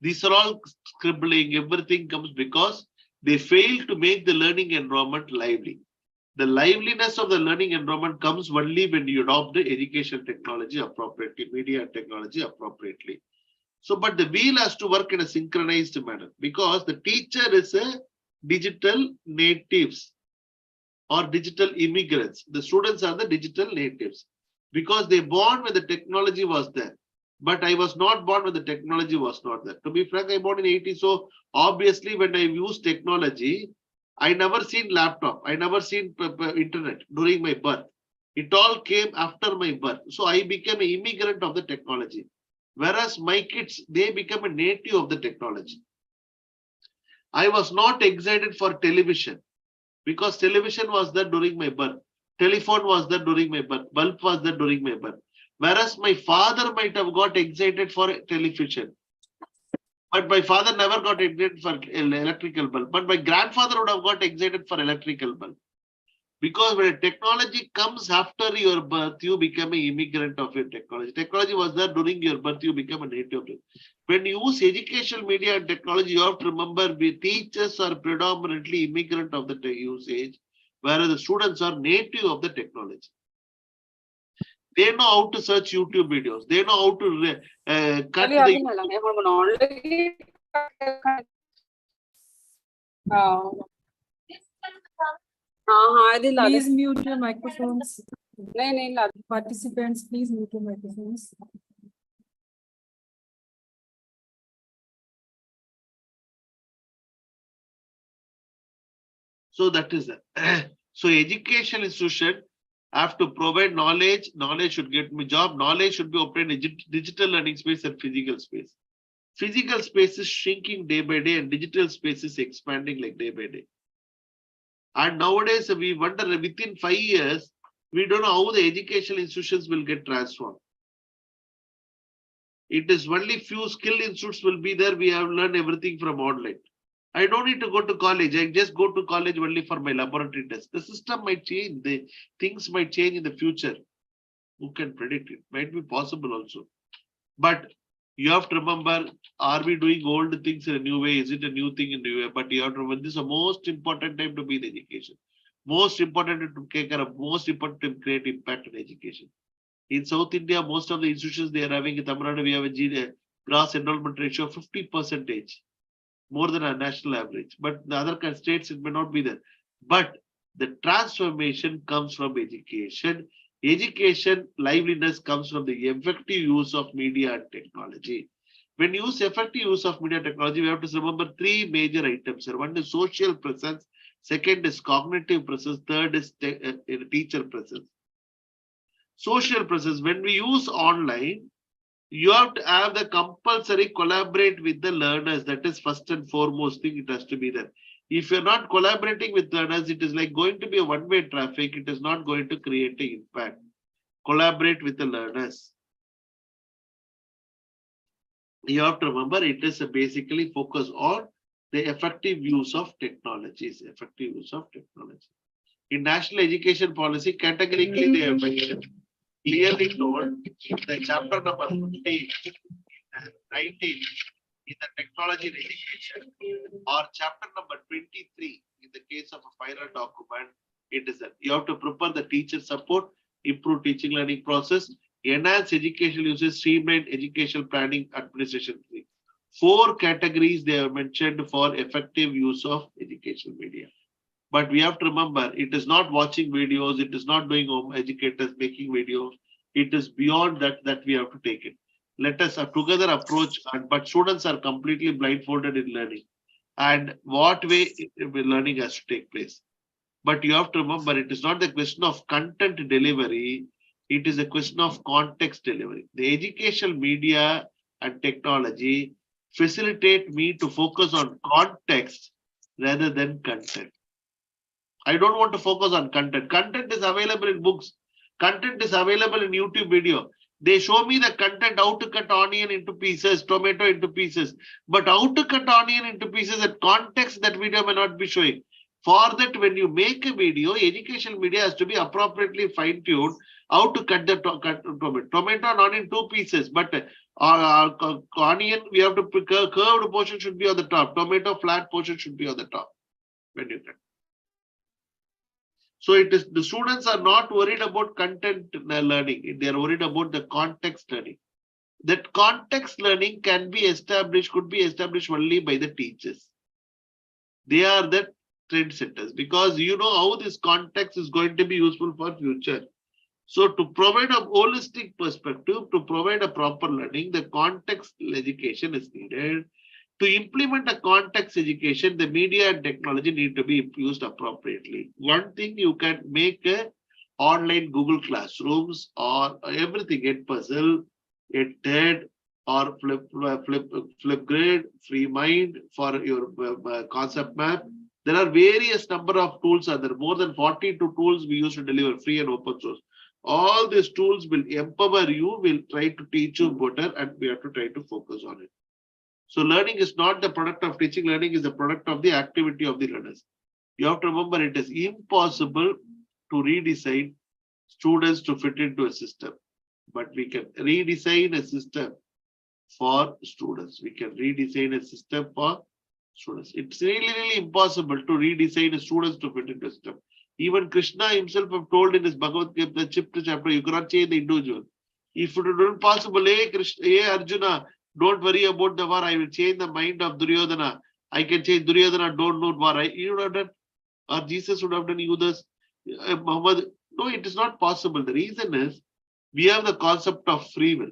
These are all scribbling. Everything comes because they fail to make the learning environment lively. The liveliness of the learning environment comes only when you adopt the education technology appropriately, media technology appropriately. So, but the wheel has to work in a synchronized manner, because the teacher is a digital natives or digital immigrants. The students are the digital natives because they born when the technology was there. But I was not born when the technology was not there. To be frank, I born in 80s. So obviously when I use technology, I never seen laptop. I never seen internet during my birth. It all came after my birth. So I became an immigrant of the technology. Whereas my kids, they become a native of the technology. I was not excited for television because television was there during my birth. Telephone was there during my birth. Bulb was there during my birth. Whereas my father might have got excited for television. But my father never got excited for electrical bulb. But my grandfather would have got excited for electrical bulb. Because when technology comes after your birth, you become an immigrant of your technology. Technology was there during your birth, you become a native of it. When you use educational media and technology, you have to remember the teachers are predominantly immigrant of the usage, whereas the students are native of the technology. They know how to search YouTube videos. They know how to cut the. Please mute your microphones. Participants, please mute your microphones. So that is that. So education institution have to provide knowledge. Knowledge should get me job. Knowledge should be obtained in digital learning space and physical space. Physical space is shrinking day by day and digital space is expanding like day by day. And nowadays we wonder within 5 years, we don't know how the educational institutions will get transformed. It is only few skilled institutes will be there. We have learned everything from online. I don't need to go to college. I just go to college only for my laboratory test. The system might change. The things might change in the future. Who can predict it? Might be possible also. But you have to remember, are we doing old things in a new way? Is it a new thing in a new way? But you have to remember, this is the most important time to be in education. Most important to take care of, most important to create impact in education. In South India, most of the institutions they are having in Tamil Nadu, we have a gross enrollment ratio of 50%, more than our national average. But the other states, it may not be there. But the transformation comes from education. Education liveliness comes from the effective use of media and technology. When you use effective use of media and technology, we have to remember 3 major items. One is social presence, second is cognitive presence, third is teacher presence. Social presence, when we use online, you have to have the compulsory collaborate with the learners. That is first and foremost thing, it has to be there. If you're not collaborating with learners, it is like going to be a one-way traffic. It is not going to create an impact. Collaborate with the learners. You have to remember, it is basically focus on the effective use of technologies. Effective use of technology. In national education policy, categorically they have mentioned, clearly told the chapter number 15 and 19 in the technology in education, or chapter number 23 in the case of a final document, it is that you have to prepare the teacher support, improve teaching learning process, enhance educational uses, streamline educational planning administration. 4 categories they have mentioned for effective use of educational media. But we have to remember, it is not watching videos, it is not doing home educators making videos. It is beyond that we have to take it. Let us together approach, but students are completely blindfolded in learning. And what way learning has to take place. But you have to remember, it is not the question of content delivery, it is a question of context delivery. The educational media and technology facilitate me to focus on context rather than content. I don't want to focus on content. Content is available in books. Content is available in YouTube video. They show me the content, how to cut onion into pieces, tomato into pieces. But how to cut onion into pieces, that context that video may not be showing. For that, when you make a video, educational media has to be appropriately fine-tuned how to cut the tomato and onion 2 pieces. But onion, we have to pick a curved portion should be on the top. Tomato flat portion should be on the top when you cut. So it is the students are not worried about content learning. They are worried about the context learning. That context learning can be established, could be established only by the teachers. They are the trendsetters because you know how this context is going to be useful for future. So to provide a holistic perspective, to provide a proper learning, the context education is needed. To implement a context education, the media and technology need to be used appropriately. One thing, you can make a online Google Classrooms or everything, Edpuzzle, EdTED, or Flipgrid, FreeMind for your concept map. There are various number of tools. There are more than 42 tools we use to deliver free and open source. All these tools will empower you, will try to teach you better, and we have to try to focus on it. So learning is not the product of teaching, learning is the product of the activity of the learners. You have to remember, it is impossible to redesign students to fit into a system, but we can redesign a system for students. We can redesign a system for students. It's really, really impossible to redesign a students to fit into a system. Even Krishna himself have told in his Bhagavad Gita chapter, you cannot change the individual. If it is not possible, hey Krishna, hey Arjuna, don't worry about the war. I will change the mind of Duryodhana. I can change Duryodhana, don't know war. You would have done, or Jesus would have done Judas, Muhammad. No, it is not possible. The reason is we have the concept of free will.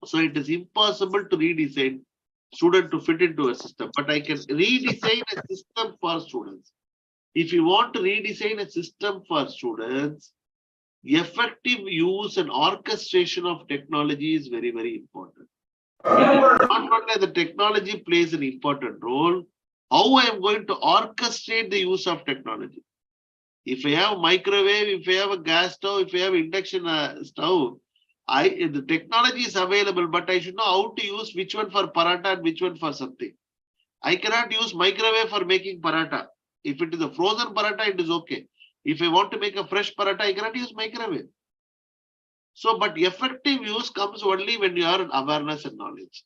So it is impossible to redesign student to fit into a system. But I can redesign a system for students. If you want to redesign a system for students, effective use and orchestration of technology is very, very important. Not only the technology plays an important role, how I am going to orchestrate the use of technology. If I have microwave, if I have a gas stove, if I have induction stove, the technology is available, but I should know how to use which one for paratha and which one for something. I cannot use microwave for making paratha. If it is a frozen paratha, it is okay. If I want to make a fresh paratha, I cannot use microwave. So, but effective use comes only when you are in awareness and knowledge.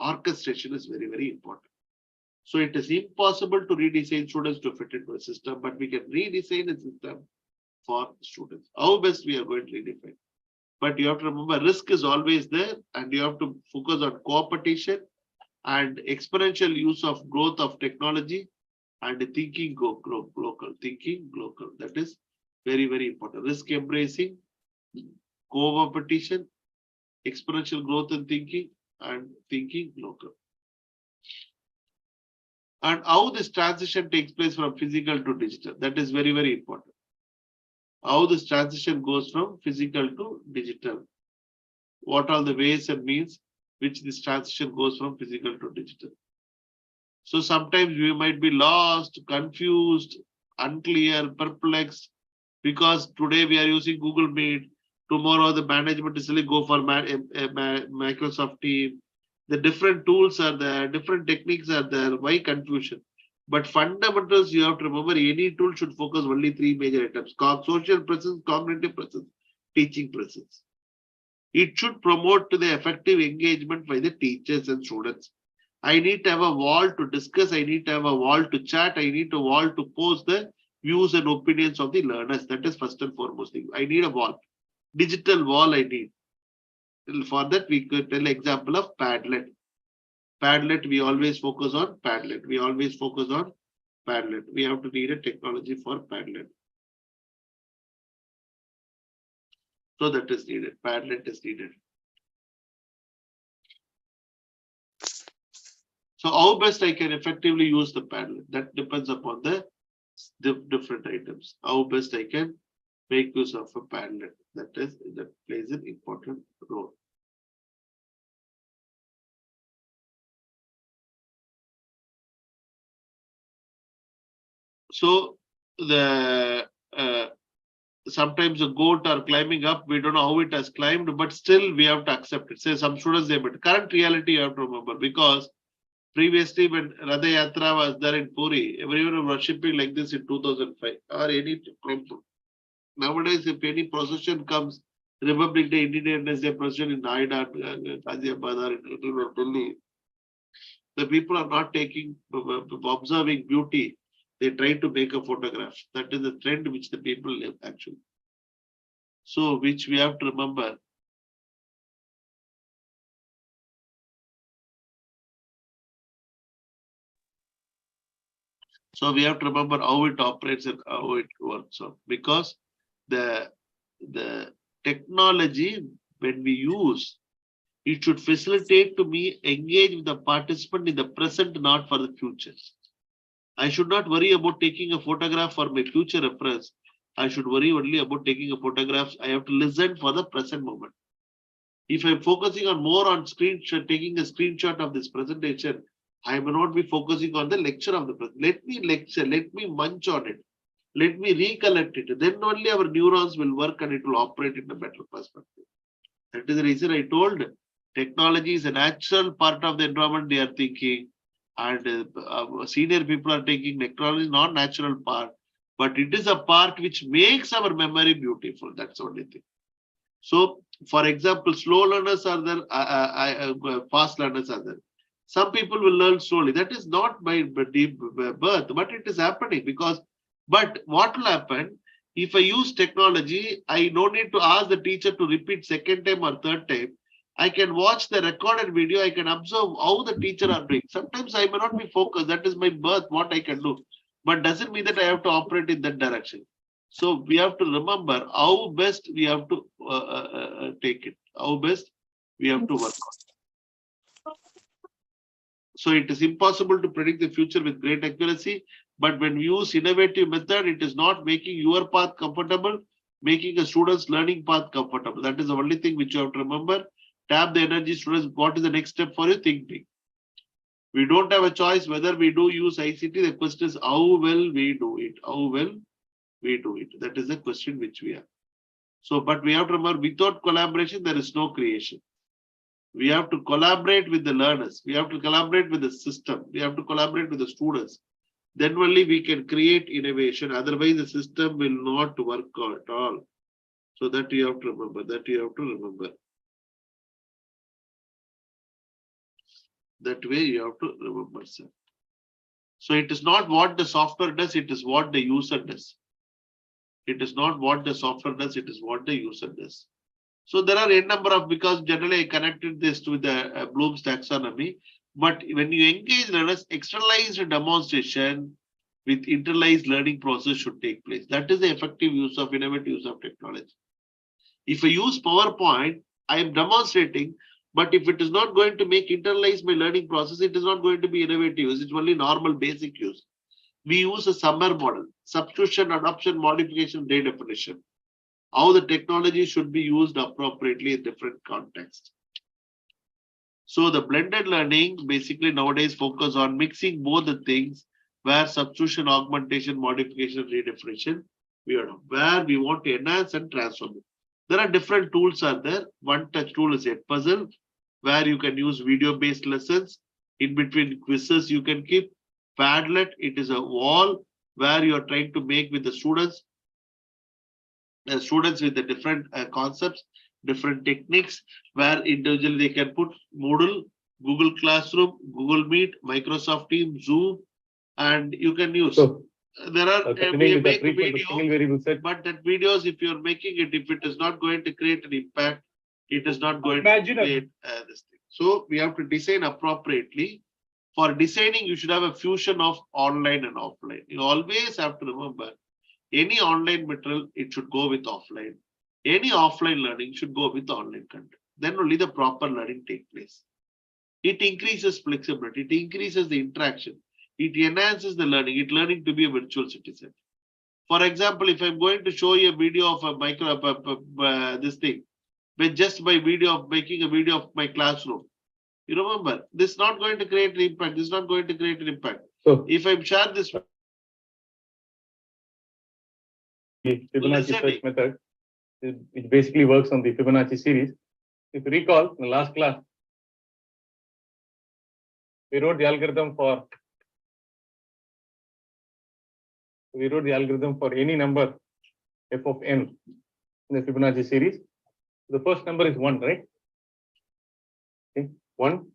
Orchestration is very, very important. So it is impossible to redesign students to fit into a system, but we can redesign a system for students. How best we are going to redefine. But you have to remember, risk is always there, and you have to focus on co-opetition and exponential use of growth of technology and thinking local, thinking local. That is very, very important. Risk embracing, co-opetition, exponential growth in thinking, and thinking local. And how this transition takes place from physical to digital. That is very, very important. How this transition goes from physical to digital. What are the ways and means which this transition goes from physical to digital. So sometimes we might be lost, confused, unclear, perplexed, because today we are using Google Meet. Tomorrow the management is really go for Microsoft Teams. The different tools are there, different techniques are there. Why confusion? But fundamentals, you have to remember, any tool should focus only three major items: social presence, cognitive presence, teaching presence. It should promote to the effective engagement by the teachers and students. I need to have a wall to discuss. I need to have a wall to chat. I need a wall to post the views and opinions of the learners. That is first and foremost thing. I need a wall. Digital wall I need. For that, we could tell example of Padlet. Padlet, we always focus on Padlet. We always focus on Padlet. We have to need a technology for Padlet. So that is needed. Padlet is needed. So how best I can effectively use the Padlet? That depends upon the different items. How best I can make use of a Padlet. That plays an important role. So the sometimes a goat are climbing up. We don't know how it has climbed, but still we have to accept it. Say some students, but current reality you have to remember, because previously when Radha Yatra was there in Puri, everyone was worshipping like this in 2005 or any temple. Nowadays, if any procession comes, Republic Day, Independence Day procession in Noida, Ghaziabad, or Delhi, the people are not observing beauty. They try to make a photograph. That is the trend which the people live actually. So, which we have to remember. So we have to remember how it operates and how it works. So because the technology, when we use, it should facilitate to me engage with the participant in the present, not for the future. I should not worry about taking a photograph for my future reference. I should worry only about taking a photograph. I have to listen for the present moment. If I'm focusing on more on screenshot, taking a screenshot of this presentation, I may not be focusing on the lecture of the present. Let me lecture, let me munch on it. Let me recollect it. Then only our neurons will work and it will operate in a better perspective. That is the reason I told technology is a natural part of the environment they are thinking. And senior people are taking technology, not natural part, but it is a part which makes our memory beautiful. That's the only thing. So, for example, slow learners are there, fast learners are there. Some people will learn slowly. That is not by birth, but it is happening because But what will happen if I use technology? I don't need to ask the teacher to repeat second time or third time. I can watch the recorded video. I can observe how the teacher are doing. Sometimes I may not be focused. That is my birth, what I can do. But doesn't mean that I have to operate in that direction. So we have to remember how best we have to take it. How best we have to work on. So it is impossible to predict the future with great accuracy. But when we use innovative method, it is not making your path comfortable, making a student's learning path comfortable. That is the only thing which you have to remember. Tap the energy, students. What is the next step for you? Think big. We don't have a choice whether we do use ICT. The question is how well we do it. How well we do it. That is the question which we have. So, but we have to remember, without collaboration, there is no creation. We have to collaborate with the learners. We have to collaborate with the system. We have to collaborate with the students. Then only we can create innovation. Otherwise, the system will not work at all. So that you have to remember. That you have to remember. That way you have to remember, sir. So it is not what the software does, it is what the user does. It is not what the software does, it is what the user does. So there are a number of, because generally I connected this to the Bloom's taxonomy, but when you engage learners, externalized demonstration with internalized learning process should take place. That is the effective use of innovative use of technology. If I use PowerPoint, I am demonstrating, but if it is not going to make internalize my learning process, it is not going to be innovative use. It's only normal basic use. We use a summer model, substitution, adoption, modification, redefinition. How the technology should be used appropriately in different contexts. So the blended learning basically nowadays focus on mixing both the things, where substitution, augmentation, modification, redefinition, where we want to enhance and transform it. There are different tools are there. One touch tool is Edpuzzle, where you can use video-based lessons. In between quizzes you can keep. Padlet, it is a wall where you are trying to make with the students with the different concepts, different techniques, where individually they can put Moodle, Google Classroom, Google Meet, Microsoft Teams, Zoom, and you can use. So, there are we make a video, but that videos, if you're making it, if it is not going to create an impact, it is not going to create this thing. So we have to design appropriately. For designing, you should have a fusion of online and offline. You always have to remember, any online material, it should go with offline. Any offline learning should go with online content. Then only the proper learning takes place. It increases flexibility. It increases the interaction. It enhances the learning. It learning to be a virtual citizen. For example, if I'm going to show you a video of a this thing, but just by video of making a video of my classroom, you remember, this is not going to create an impact. This is not going to create an impact. So if I share this Fibonacci search method, which basically works on the Fibonacci series. If you recall, in the last class, we wrote the algorithm for any number f of n in the Fibonacci series. The first number is 1, right? Okay. 1.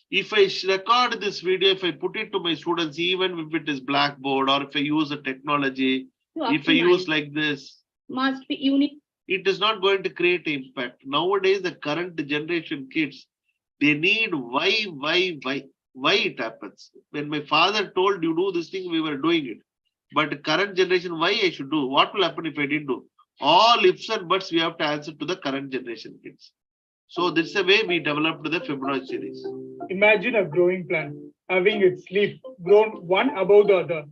If I record this video, if I put it to my students, even if it is Blackboard, or if I use a technology, if I use like this, Must be unique. it is not going to create impact. Nowadays, the current generation kids, they need why it happens. When my father told you do this thing, we were doing it. But current generation, why I should do? What will happen if I didn't do? All ifs and buts we have to answer to the current generation kids. So this is the way we developed the Fibonacci series. Imagine a growing plant having its leaf grown one above the other.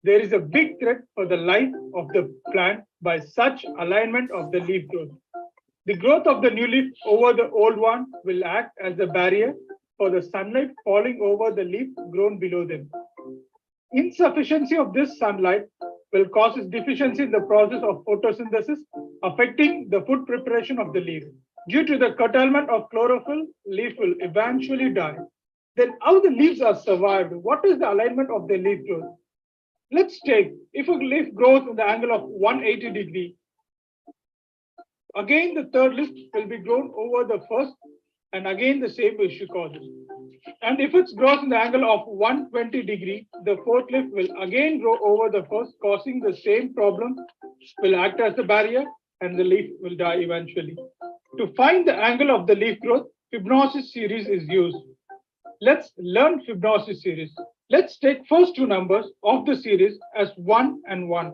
There is a big threat for the life of the plant by such alignment of the leaf growth. The growth of the new leaf over the old one will act as a barrier for the sunlight falling over the leaf grown below them. Insufficiency of this sunlight will cause deficiency in the process of photosynthesis, affecting the food preparation of the leaf. Due to the curtailment of chlorophyll, leaf will eventually die. Then how the leaves are survived? What is the alignment of the leaf growth? Let's take, if a leaf grows in the angle of 180 degree, again the third leaf will be grown over the first and again the same issue causes. And if it grows in the angle of 120 degree, the fourth leaf will again grow over the first, causing the same problem, will act as the barrier, and the leaf will die eventually. To find the angle of the leaf growth, Fibonacci series is used. Let's learn Fibonacci series. Let's take first two numbers of the series as 1 and 1.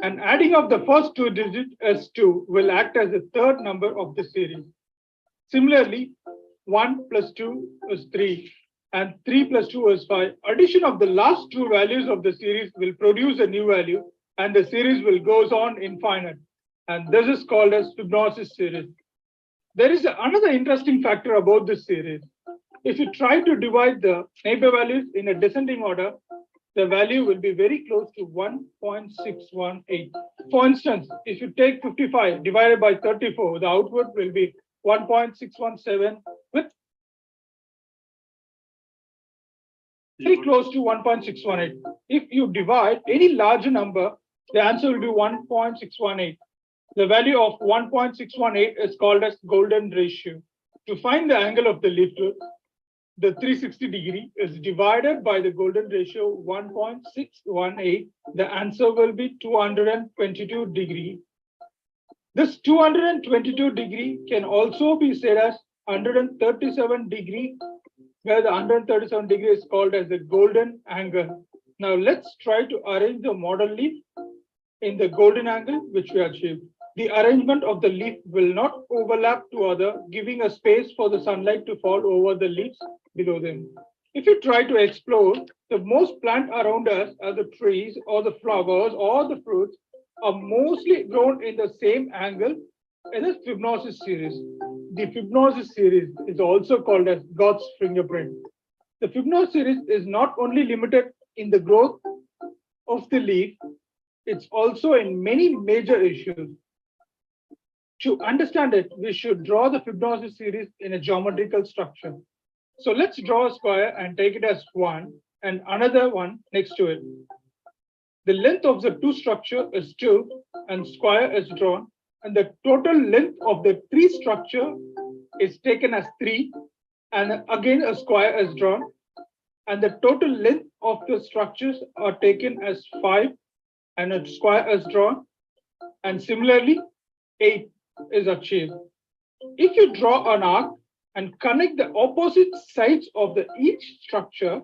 And adding of the first two digits as 2 will act as the third number of the series. Similarly, 1 plus 2 is 3 and 3 plus 2 is 5. Addition of the last two values of the series will produce a new value and the series will goes on infinite. And this is called as Fibonacci series. There is another interesting factor about this series. If you try to divide the neighbor values in a descending order, the value will be very close to 1.618. For instance, if you take 55 divided by 34, the output will be 1.617 with very close to 1.618. If you divide any larger number, the answer will be 1.618. The value of 1.618 is called as golden ratio. To find the angle of the leaf growth, the 360 degree is divided by the golden ratio 1.618. The answer will be 222 degree. This 222 degree can also be said as 137 degree, where the 137 degree is called as the golden angle. Now let's try to arrange the model leaf in the golden angle which we achieved. The arrangement of the leaf will not overlap to other, giving a space for the sunlight to fall over the leaves below them. If you try to explore, the most plant around us are the trees or the flowers or the fruits are mostly grown in the same angle in the Fibonacci series. The Fibonacci series is also called as God's fingerprint. The Fibonacci series is not only limited in the growth of the leaf, it's also in many major issues. To understand it, we should draw the Fibonacci series in a geometrical structure. So let's draw a square and take it as 1 and another one next to it. The length of the two structure is 2 and square is drawn, and the total length of the three structure is taken as 3 and again a square is drawn, and the total length of the structures are taken as 5 and a square is drawn, and similarly 8 is achieved. If you draw an arc and connect the opposite sides of each structure,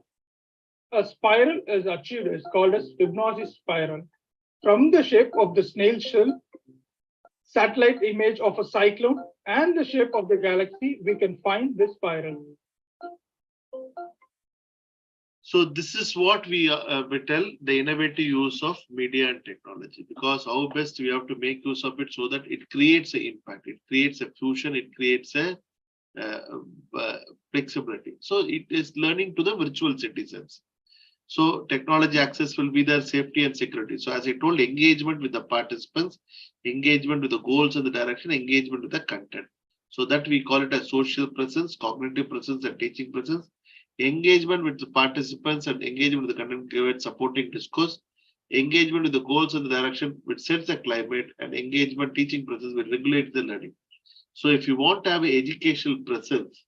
a spiral is achieved. It's called as Fibonacci spiral. From the shape of the snail shell, satellite image of a cyclone, and the shape of the galaxy, we can find this spiral. So this is what we tell the innovative use of media and technology, because how best we have to make use of it so that it creates an impact, it creates a fusion, it creates a flexibility. So it is learning to the virtual citizens. So technology access will be their safety and security. So as I told, engagement with the participants, engagement with the goals and the direction, engagement with the content. So that we call it a social presence, cognitive presence, and teaching presence. Engagement with the participants and engagement with the content creates supporting discourse. Engagement with the goals and the direction which sets the climate, and engagement teaching presence will regulate the learning. So if you want to have an educational presence,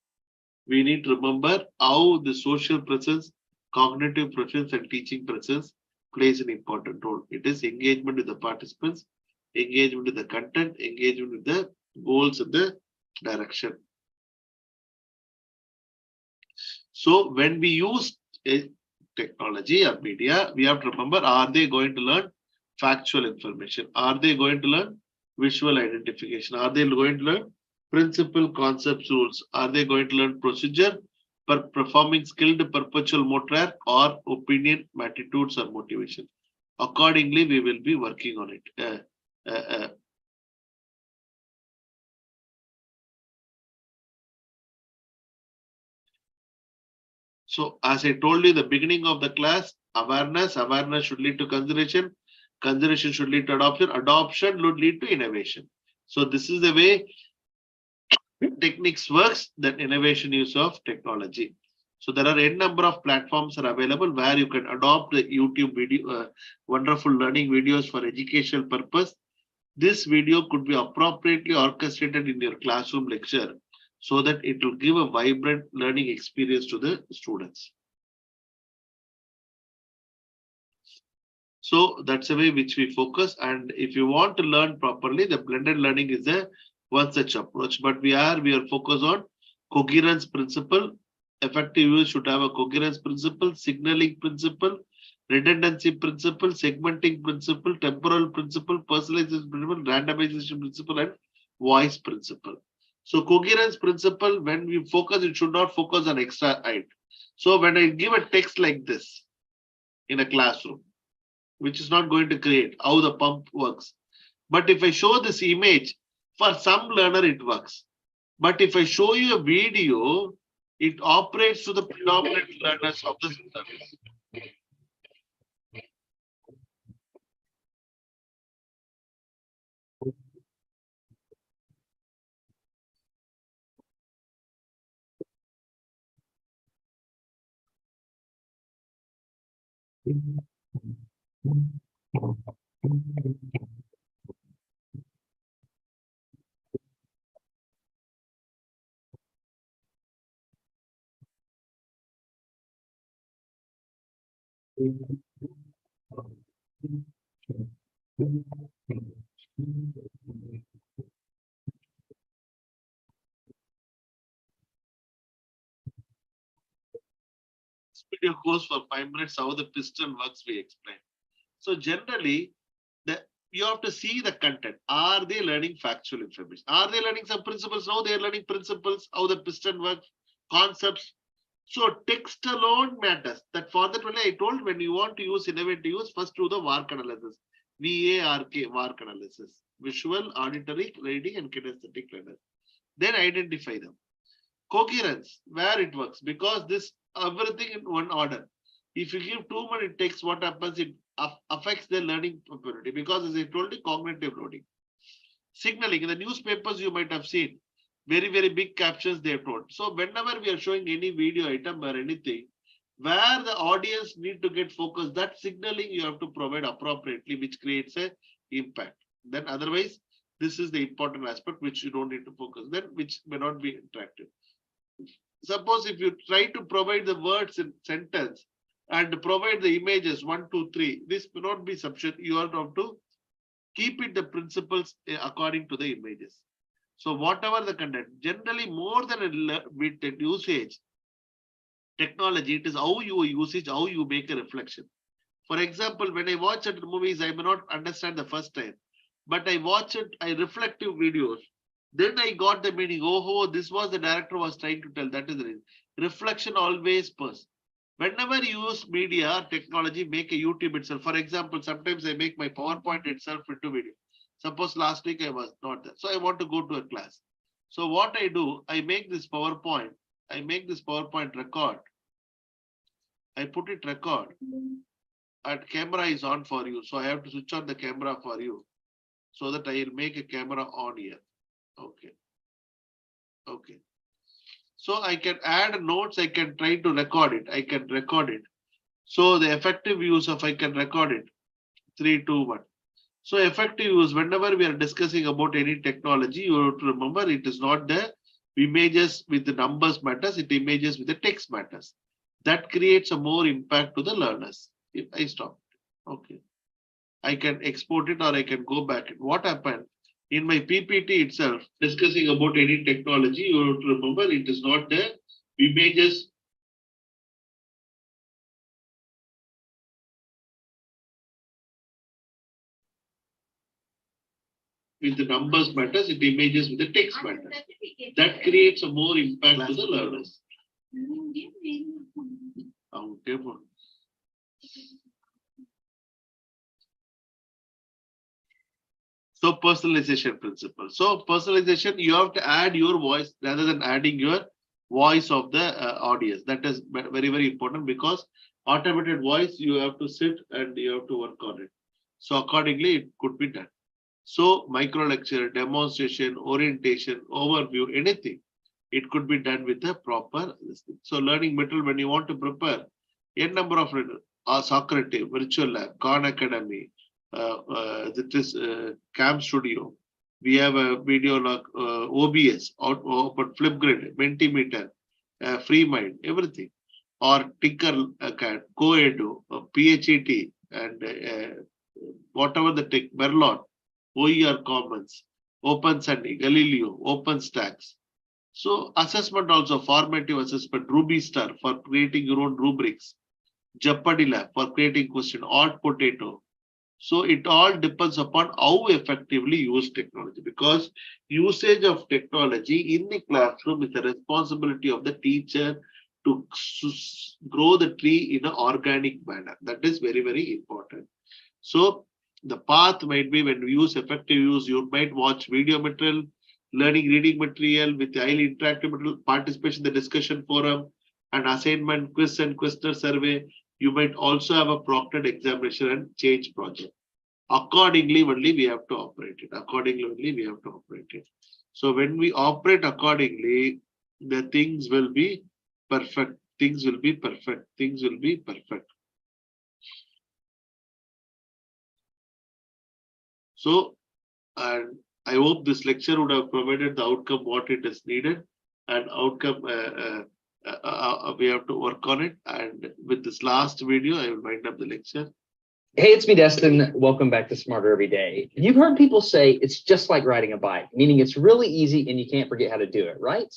we need to remember how the social presence, cognitive presence, and teaching presence plays an important role. It is engagement with the participants, engagement with the content, engagement with the goals and the direction. So when we use technology or media, we have to remember, are they going to learn factual information? Are they going to learn visual identification? Are they going to learn principle, concepts, rules? Are they going to learn procedure, performing skilled perpetual motor, or opinion, attitudes, or motivation? Accordingly, we will be working on it. So as I told you, the beginning of the class, awareness should lead to consideration should lead to adoption would lead to innovation. So this is the way techniques works, that innovation use of technology. So there are n number of platforms are available where you can adopt the YouTube video, wonderful learning videos for educational purpose. This video could be appropriately orchestrated in your classroom lecture so that it will give a vibrant learning experience to the students. So that's the way which we focus. And if you want to learn properly, the blended learning is a one such approach. But we are focused on coherence principle. Effective use should have a coherence principle, signaling principle, redundancy principle, segmenting principle, temporal principle, personalization principle, randomization principle, and voice principle. So coherence principle, when we focus, it should not focus on extra height. So when I give a text like this in a classroom, which is not going to create how the pump works. But if I show this image, for some learner it works. But if I show you a video, it operates to the predominant learners of the system. This video goes for 5 minutes, how the piston works, we explain. So generally, you have to see the content. Are they learning factual information? Are they learning some principles? No, they are learning principles, how the piston works, concepts. So text alone matters. That for that only I told, when you want to use innovative use, first do the VARK analysis. VARK, VARK analysis. Visual, auditory, reading, and kinesthetic learners. Then identify them. Coherence, where it works, because this everything in one order. If you give too many text, what happens? It affects their learning ability, because as I told you, cognitive loading. Signaling, in the newspapers you might have seen very, very big captions they have told. So whenever we are showing any video item or anything, where the audience need to get focused, that signaling you have to provide appropriately, which creates a impact. Then otherwise, this is the important aspect which you don't need to focus, then which may not be interactive. Suppose if you try to provide the words in sentence and provide the images 1, 2, 3, this may not be sufficient. You have to keep it the principles according to the images. So whatever the content, generally more than a with the usage, technology, it is how you use it, how you make a reflection. For example, when I watch certain movies, I may not understand the first time, but I watch it, I reflective videos. Then I got the meaning. Oh, this was the director was trying to tell. That is the reason. Reflection always first. Whenever you use media technology, make a YouTube itself. For example, sometimes I make my PowerPoint itself into video. Suppose last week I was not there, so I want to go to a class. So what I do, I make this PowerPoint. I make this PowerPoint record. I put it record. And camera is on for you, so I have to switch on the camera for you, so that I will make a camera on here. Okay. Okay. So I can add notes. I can try to record it. I can record it. So the effective use of I can record it. 3, 2, 1. So effective use, whenever we are discussing about any technology, you have to remember it is not the images with the numbers matters, it images with the text matters. That creates a more impact to the learners. If I stop, okay. I can export it or I can go back. What happened? In my PPT itself, discussing about any technology, you have to remember it is not the images. With the numbers matters, it images with the text matters. That creates a more impact to the learners. Okay. So personalization principle. So personalization, you have to add your voice rather than adding your voice of the audience. That is very, very important, because automated voice, you have to sit and you have to work on it. So accordingly, it could be done. So micro lecture, demonstration, orientation, overview, anything, it could be done with a proper listening. So learning material, when you want to prepare n number of Socrates, virtual lab, Khan Academy, that is Cam Studio, We have a video like OBS, open Flipgrid, Mentimeter, FreeMind, everything. Or Tinker, CoEdu, PHET, and whatever the tech, Merlot, OER Commons, OpenSunny, Galileo, OpenStax. So assessment also, formative assessment, Ruby Star for creating your own rubrics, Jeopardy Lab for creating question, Hot Potato. So it all depends upon how effectively use technology, because usage of technology in the classroom is the responsibility of the teacher to grow the tree in an organic manner. That is very, very important. So the path might be, when we use effective use, you might watch video material, learning reading material with highly interactive material, participation in the discussion forum, and assignment, quiz and questionnaire survey. You might also have a proctored examination and change project. Accordingly, only we have to operate it. Accordingly, only we have to operate it. So when we operate accordingly, the things will be perfect. Things will be perfect. Things will be perfect. So, and I hope this lecture would have provided the outcome what it is needed, and outcome we have to work on it. And with this last video, I will wind up the lecture. Hey, it's me, Destin. Welcome back to Smarter Every Day. You've heard people say it's just like riding a bike, meaning it's really easy and you can't forget how to do it, right?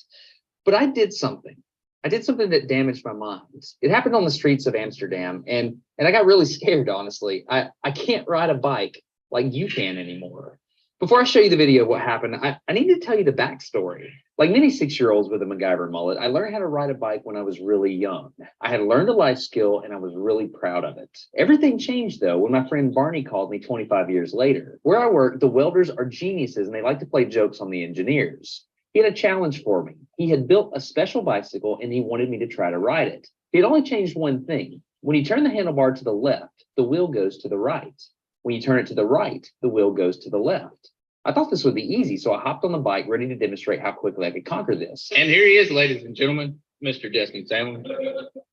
But I did something. I did something that damaged my mind. It happened on the streets of Amsterdam, and I got really scared, honestly. I can't ride a bike like you can anymore. Before I show you the video of what happened, I need to tell you the backstory. Like many 6-year-olds with a MacGyver mullet, I learned how to ride a bike when I was really young. I had learned a life skill and I was really proud of it. Everything changed though when my friend Barney called me 25 years later. Where I work, the welders are geniuses and they like to play jokes on the engineers. He had a challenge for me. He had built a special bicycle and he wanted me to try to ride it. He had only changed one thing. When you turn the handlebar to the left, the wheel goes to the right. When you turn it to the right, the wheel goes to the left. I thought this would be easy, so I hopped on the bike ready to demonstrate how quickly I could conquer this. And here he is, ladies and gentlemen, Mr. Destin Salmon.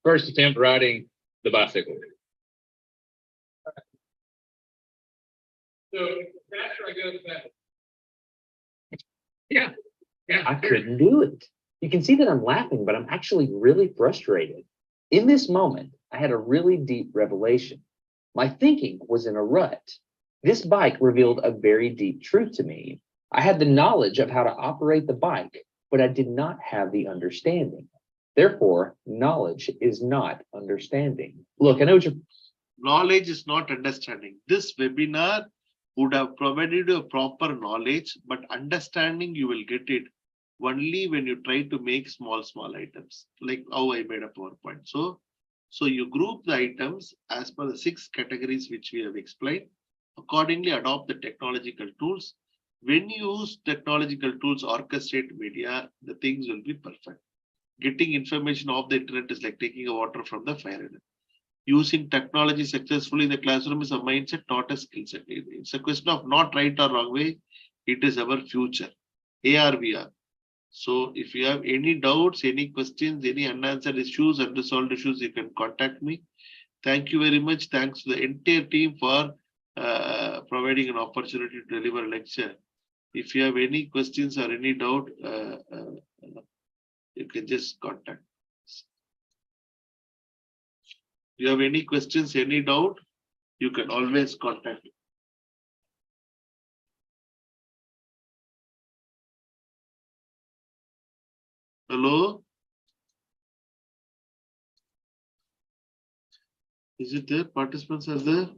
First attempt riding the bicycle. So faster I go, the faster. Yeah. I couldn't do it. You can see that I'm laughing, but I'm actually really frustrated. In this moment, I had a really deep revelation. My thinking was in a rut. This bike revealed a very deep truth to me. I had the knowledge of how to operate the bike, but I did not have the understanding. Therefore, knowledge is not understanding. Look, I know what you're... Knowledge is not understanding. This webinar would have provided you a proper knowledge, but understanding you will get it only when you try to make small items, like how I made a PowerPoint. So you group the items as per the 6 categories which we have explained. Accordingly, adopt the technological tools. When you use technological tools, orchestrate media, the things will be perfect. Getting information off the internet is like taking a water from the fire hydrant. Using technology successfully in the classroom is a mindset, not a skill set. It's a question of not right or wrong way. It is our future. AR, VR. So if you have any doubts, any questions, any unanswered issues, unresolved issues, you can contact me. Thank you very much. Thanks to the entire team for providing an opportunity to deliver a lecture. If you have any questions or any doubt, you can just contact us. If you have any questions, any doubt, you can always contact me. Hello? Is it there? Participants are there?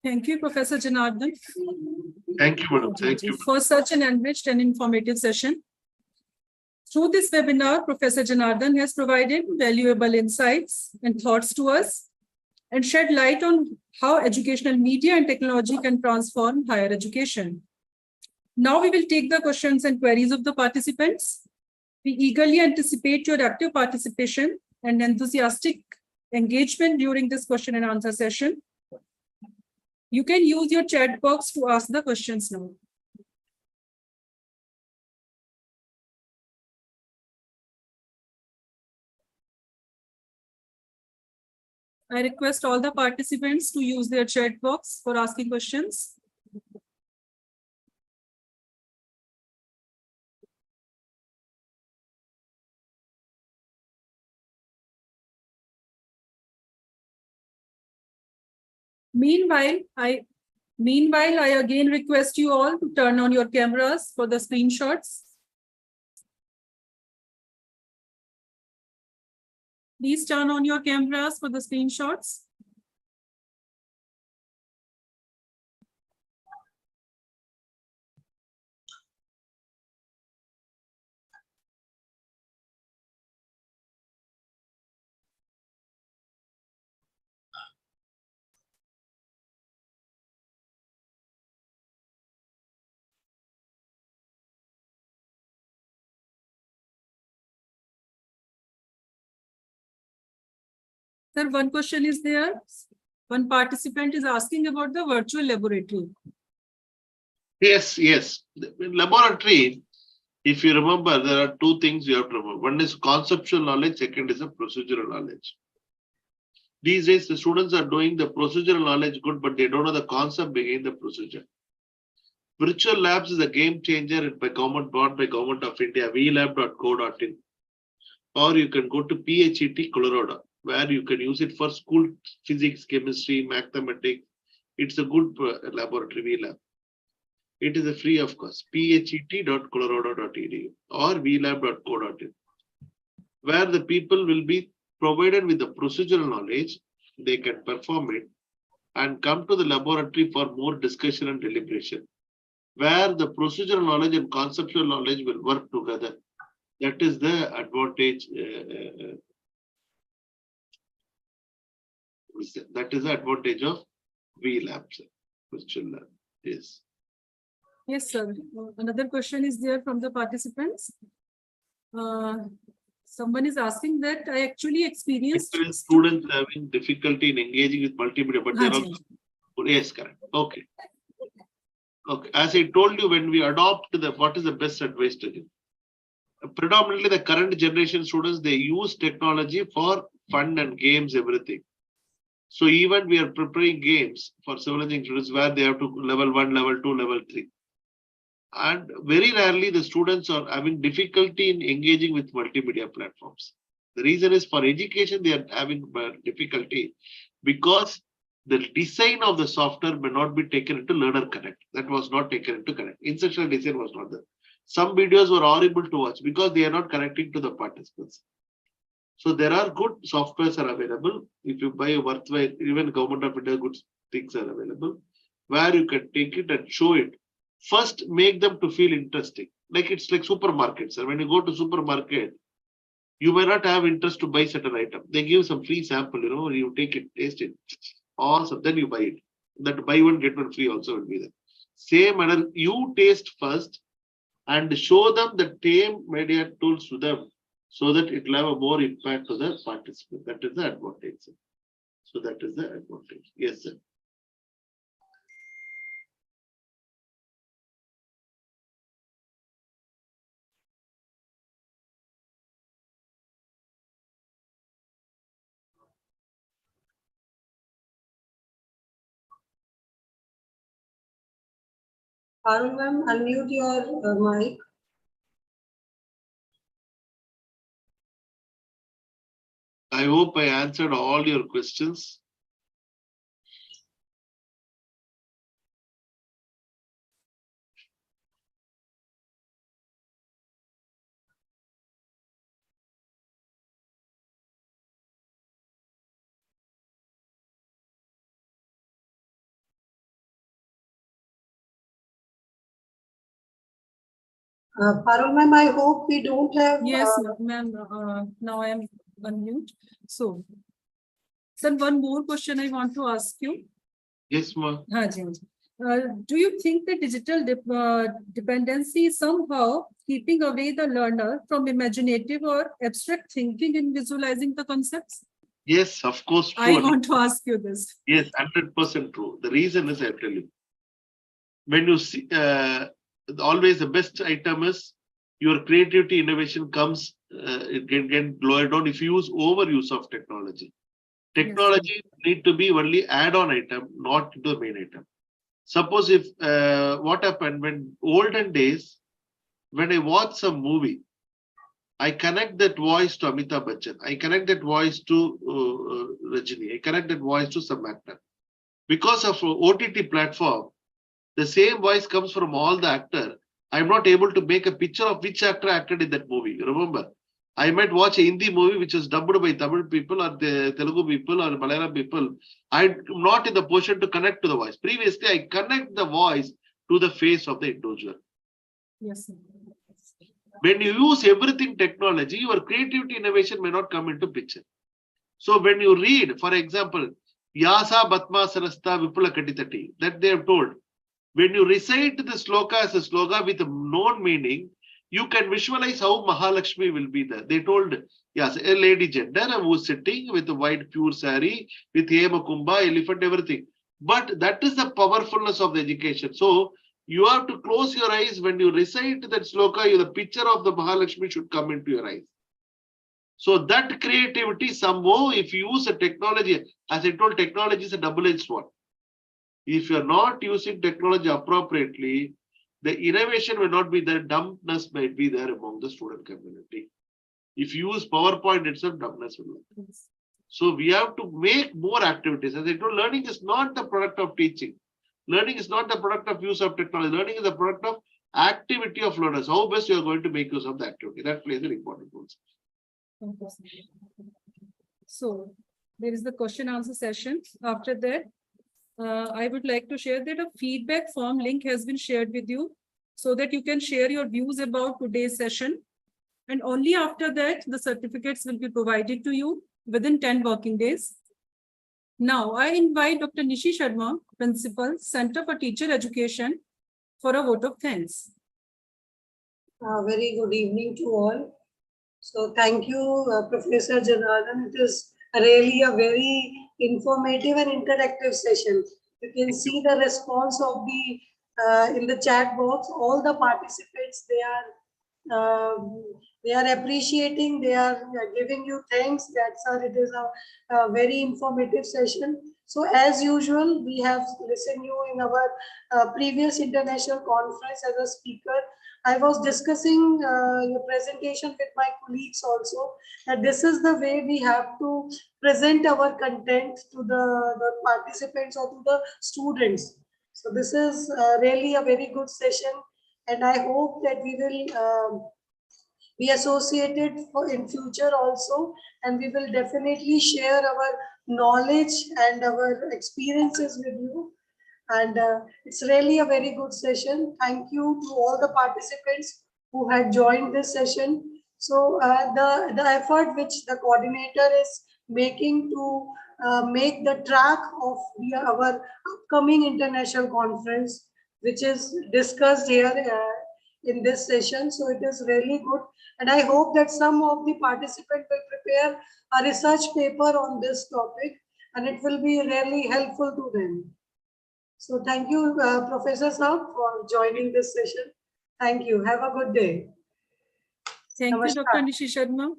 Thank you, Professor Janardhanan. Thank you, madam. Thank you. For such an enriched and informative session. Through this webinar, Professor Janardhanan has provided valuable insights and thoughts to us and shed light on how educational media and technology can transform higher education. Now we will take the questions and queries of the participants. We eagerly anticipate your active participation and enthusiastic engagement during this question and answer session. You can use your chat box to ask the questions now. I request all the participants to use their chat box for asking questions. Meanwhile, I again request you all to turn on your cameras for the screenshots. Please turn on your cameras for the screenshots. Sir, one question is there. One participant is asking about the virtual laboratory. Yes, yes. In laboratory, if you remember, there are two things you have to remember. One is conceptual knowledge, second is a procedural knowledge. These days, the students are doing the procedural knowledge good, but they don't know the concept behind the procedure. Virtual labs is a game changer by government, bought by Government of India, vlab.co.in. Or you can go to PHET Colorado, where you can use it for school physics, chemistry, mathematics. It's a good laboratory VLab. It is a free of cost. phet.colorado.edu or vlab.co.in, where the people will be provided with the procedural knowledge. They can perform it and come to the laboratory for more discussion and deliberation, where the procedural knowledge and conceptual knowledge will work together. That is the advantage. That is the advantage of VLab, virtual lab. Yes. Yes, sir. Another question is there from the participants. Someone is asking that I actually experienced Students having difficulty in engaging with multimedia, but they're also. Yes, correct. Okay. Okay. As I told you, when we adopt what is the best advice to give? Predominantly, the current generation students, they use technology for fun and games, everything. So even we are preparing games for civil engineering students where they have to level 1, level 2, level 3. And very rarely the students are having difficulty in engaging with multimedia platforms. The reason is for education, they are having difficulty because the design of the software may not be taken into Learner Connect. That was not taken into Connect. Instructional design was not there. Some videos were horrible to watch because they are not connecting to the participants. So there are good softwares are available. If you buy a worthwhile, even Government of India good things are available, where you can take it and show it. First, make them to feel interesting. Like it's like supermarkets. And when you go to supermarket, you may not have interest to buy certain item. They give some free sample, you take it, taste it. Awesome. Then you buy it. That buy one, get one free also will be there. Same manner, you taste first and show them the same media tools to them so that it will have a more impact to the participant. That is the advantage. Sir. So that is the advantage. Yes, sir. Arun ma'am, unmute your mic. I hope I answered all your questions. Parul ma'am, I hope we don't have. Yes, ma'am. Now I am unmute. So, sir, one more question I want to ask you. Yes, ma. हाँ जी, हाँ जी. Do you think that digital dependency is somehow keeping away the learner from imaginative or abstract thinking in visualizing the concepts? Yes, of course. I True. want to ask you this. Yes, 100% true. The reason is, I tell you, when you see, always the best item is your creativity, innovation comes, it can get lowered down if you use overuse of technology. Technology need to be only add-on item, not the main item. Suppose if what happened when olden days, when I watch some movie, I connect that voice to Amitabh Bachchan. I connect that voice to Rajini. I connect that voice to some actor. Because of OTT platform, the same voice comes from all the actor. I'm not able to make a picture of which actor acted in that movie. Remember, I might watch a Hindi movie which is dubbed by Tamil people or the Telugu people or Malayalam people. I'm not in the position to connect to the voice. Previously, I connect the voice to the face of the individual. Yes, sir. When you use everything technology, your creativity innovation may not come into picture. So when you read, for example, Yasa Batma Sarasta Vipula Kaditati, that they have told, when you recite the sloka as a sloka with a known meaning, you can visualize how Mahalakshmi will be there. They told, yes, a lady gender who is sitting with a white pure sari, with Hema Kumbha, elephant, everything. But that is the powerfulness of the education. So you have to close your eyes when you recite that sloka, the picture of the Mahalakshmi should come into your eyes. So that creativity somehow, if you use a technology, as I told, technology is a double-edged sword. If you're not using technology appropriately, the innovation will not be there, dumbness might be there among the student community. If you use PowerPoint itself, dumbness will be. So we have to make more activities. As I told, learning is not the product of teaching. Learning is not the product of use of technology. Learning is the product of activity of learners. How best you are going to make use of the activity. That plays an important role. So there is the question answer session. After that, I would like to share that a feedback form link has been shared with you so that you can share your views about today's session. And only after that, the certificates will be provided to you within 10 working days. Now, I invite Dr. Nishi Sharma, Principal, Center for Teacher Education, for a vote of thanks. Very good evening to all. So thank you, Professor Janardhanan. It is really a very informative and interactive session. You can see the response of the in the chat box. All the participants, they are appreciating. They are giving you thanks. That's it is a very informative session. So as usual, we have listened you in our previous international conference as a speaker. I was discussing your presentation with my colleagues also, that this is the way we have to present our content to the participants or to the students. So this is really a very good session, and I hope that we will be associated for in future also, and we will definitely share our knowledge and our experiences with you. And it's really a very good session. Thank you to all the participants who had joined this session. So the effort which the coordinator is making to make the track of our upcoming international conference, which is discussed here in this session. So it is really good. And I hope that some of the participants will prepare a research paper on this topic, and it will be really helpful to them. So thank you, Professor Saab, for joining this session. Thank you. Have a good day. Thank Namaskar. you, Dr. Nishi Sharma,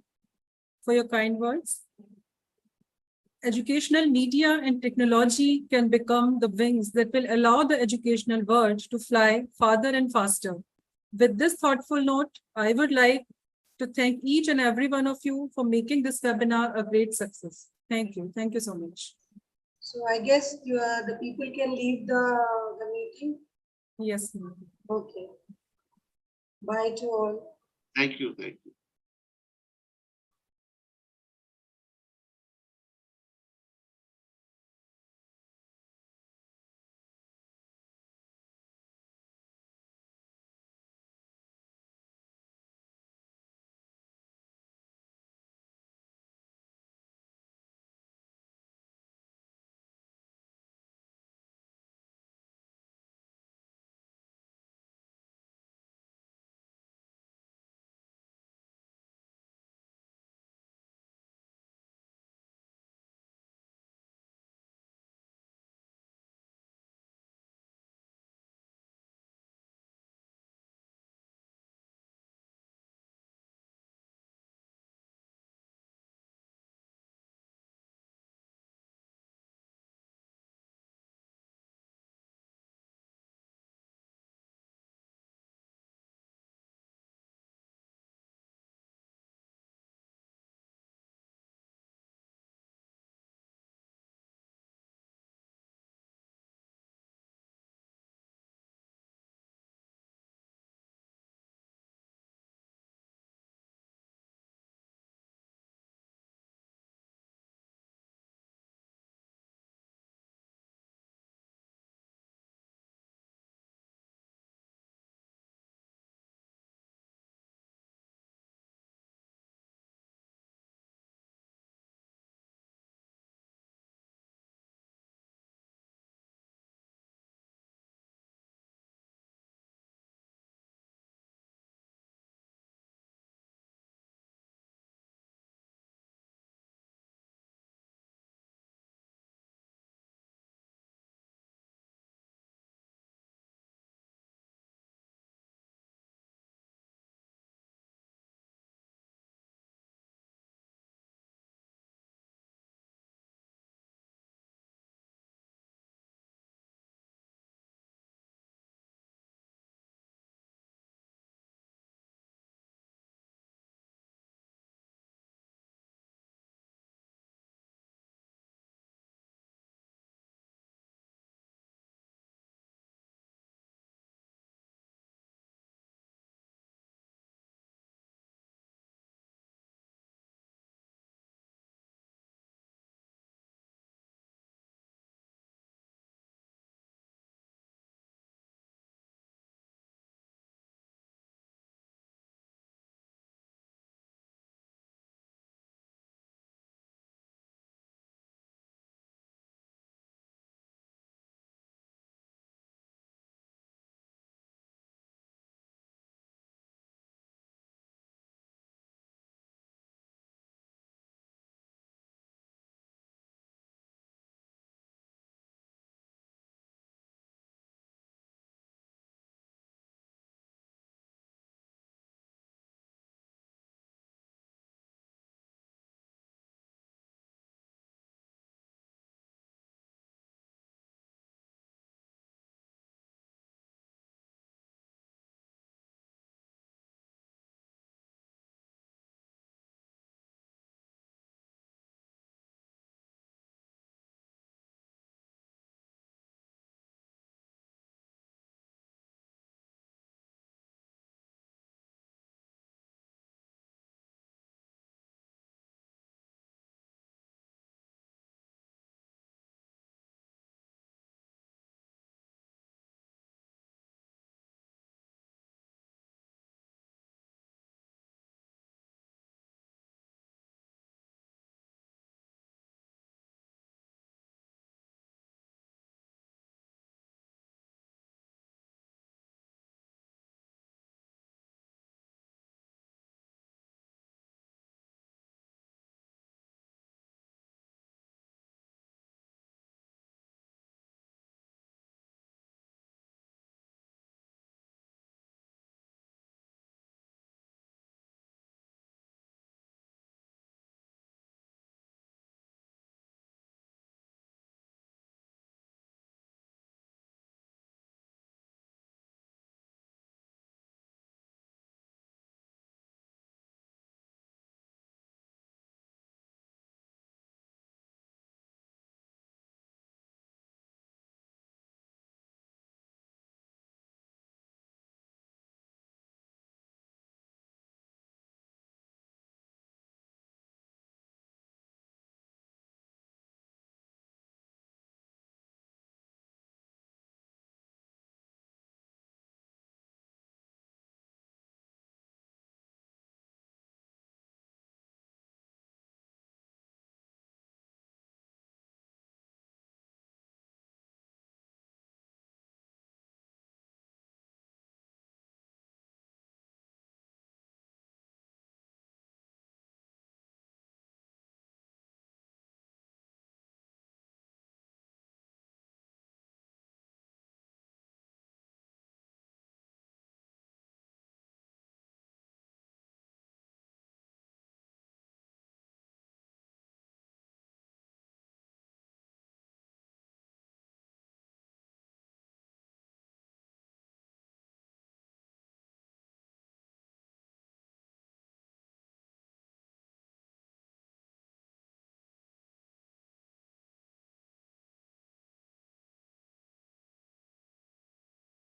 for your kind words. Educational media and technology can become the wings that will allow the educational world to fly farther and faster. With this thoughtful note, I would like to thank each and every one of you for making this webinar a great success. Thank you. Thank you so much. So I guess the people can leave the meeting. Yes, ma'am. Okay. Bye to all. Thank you. Thank you.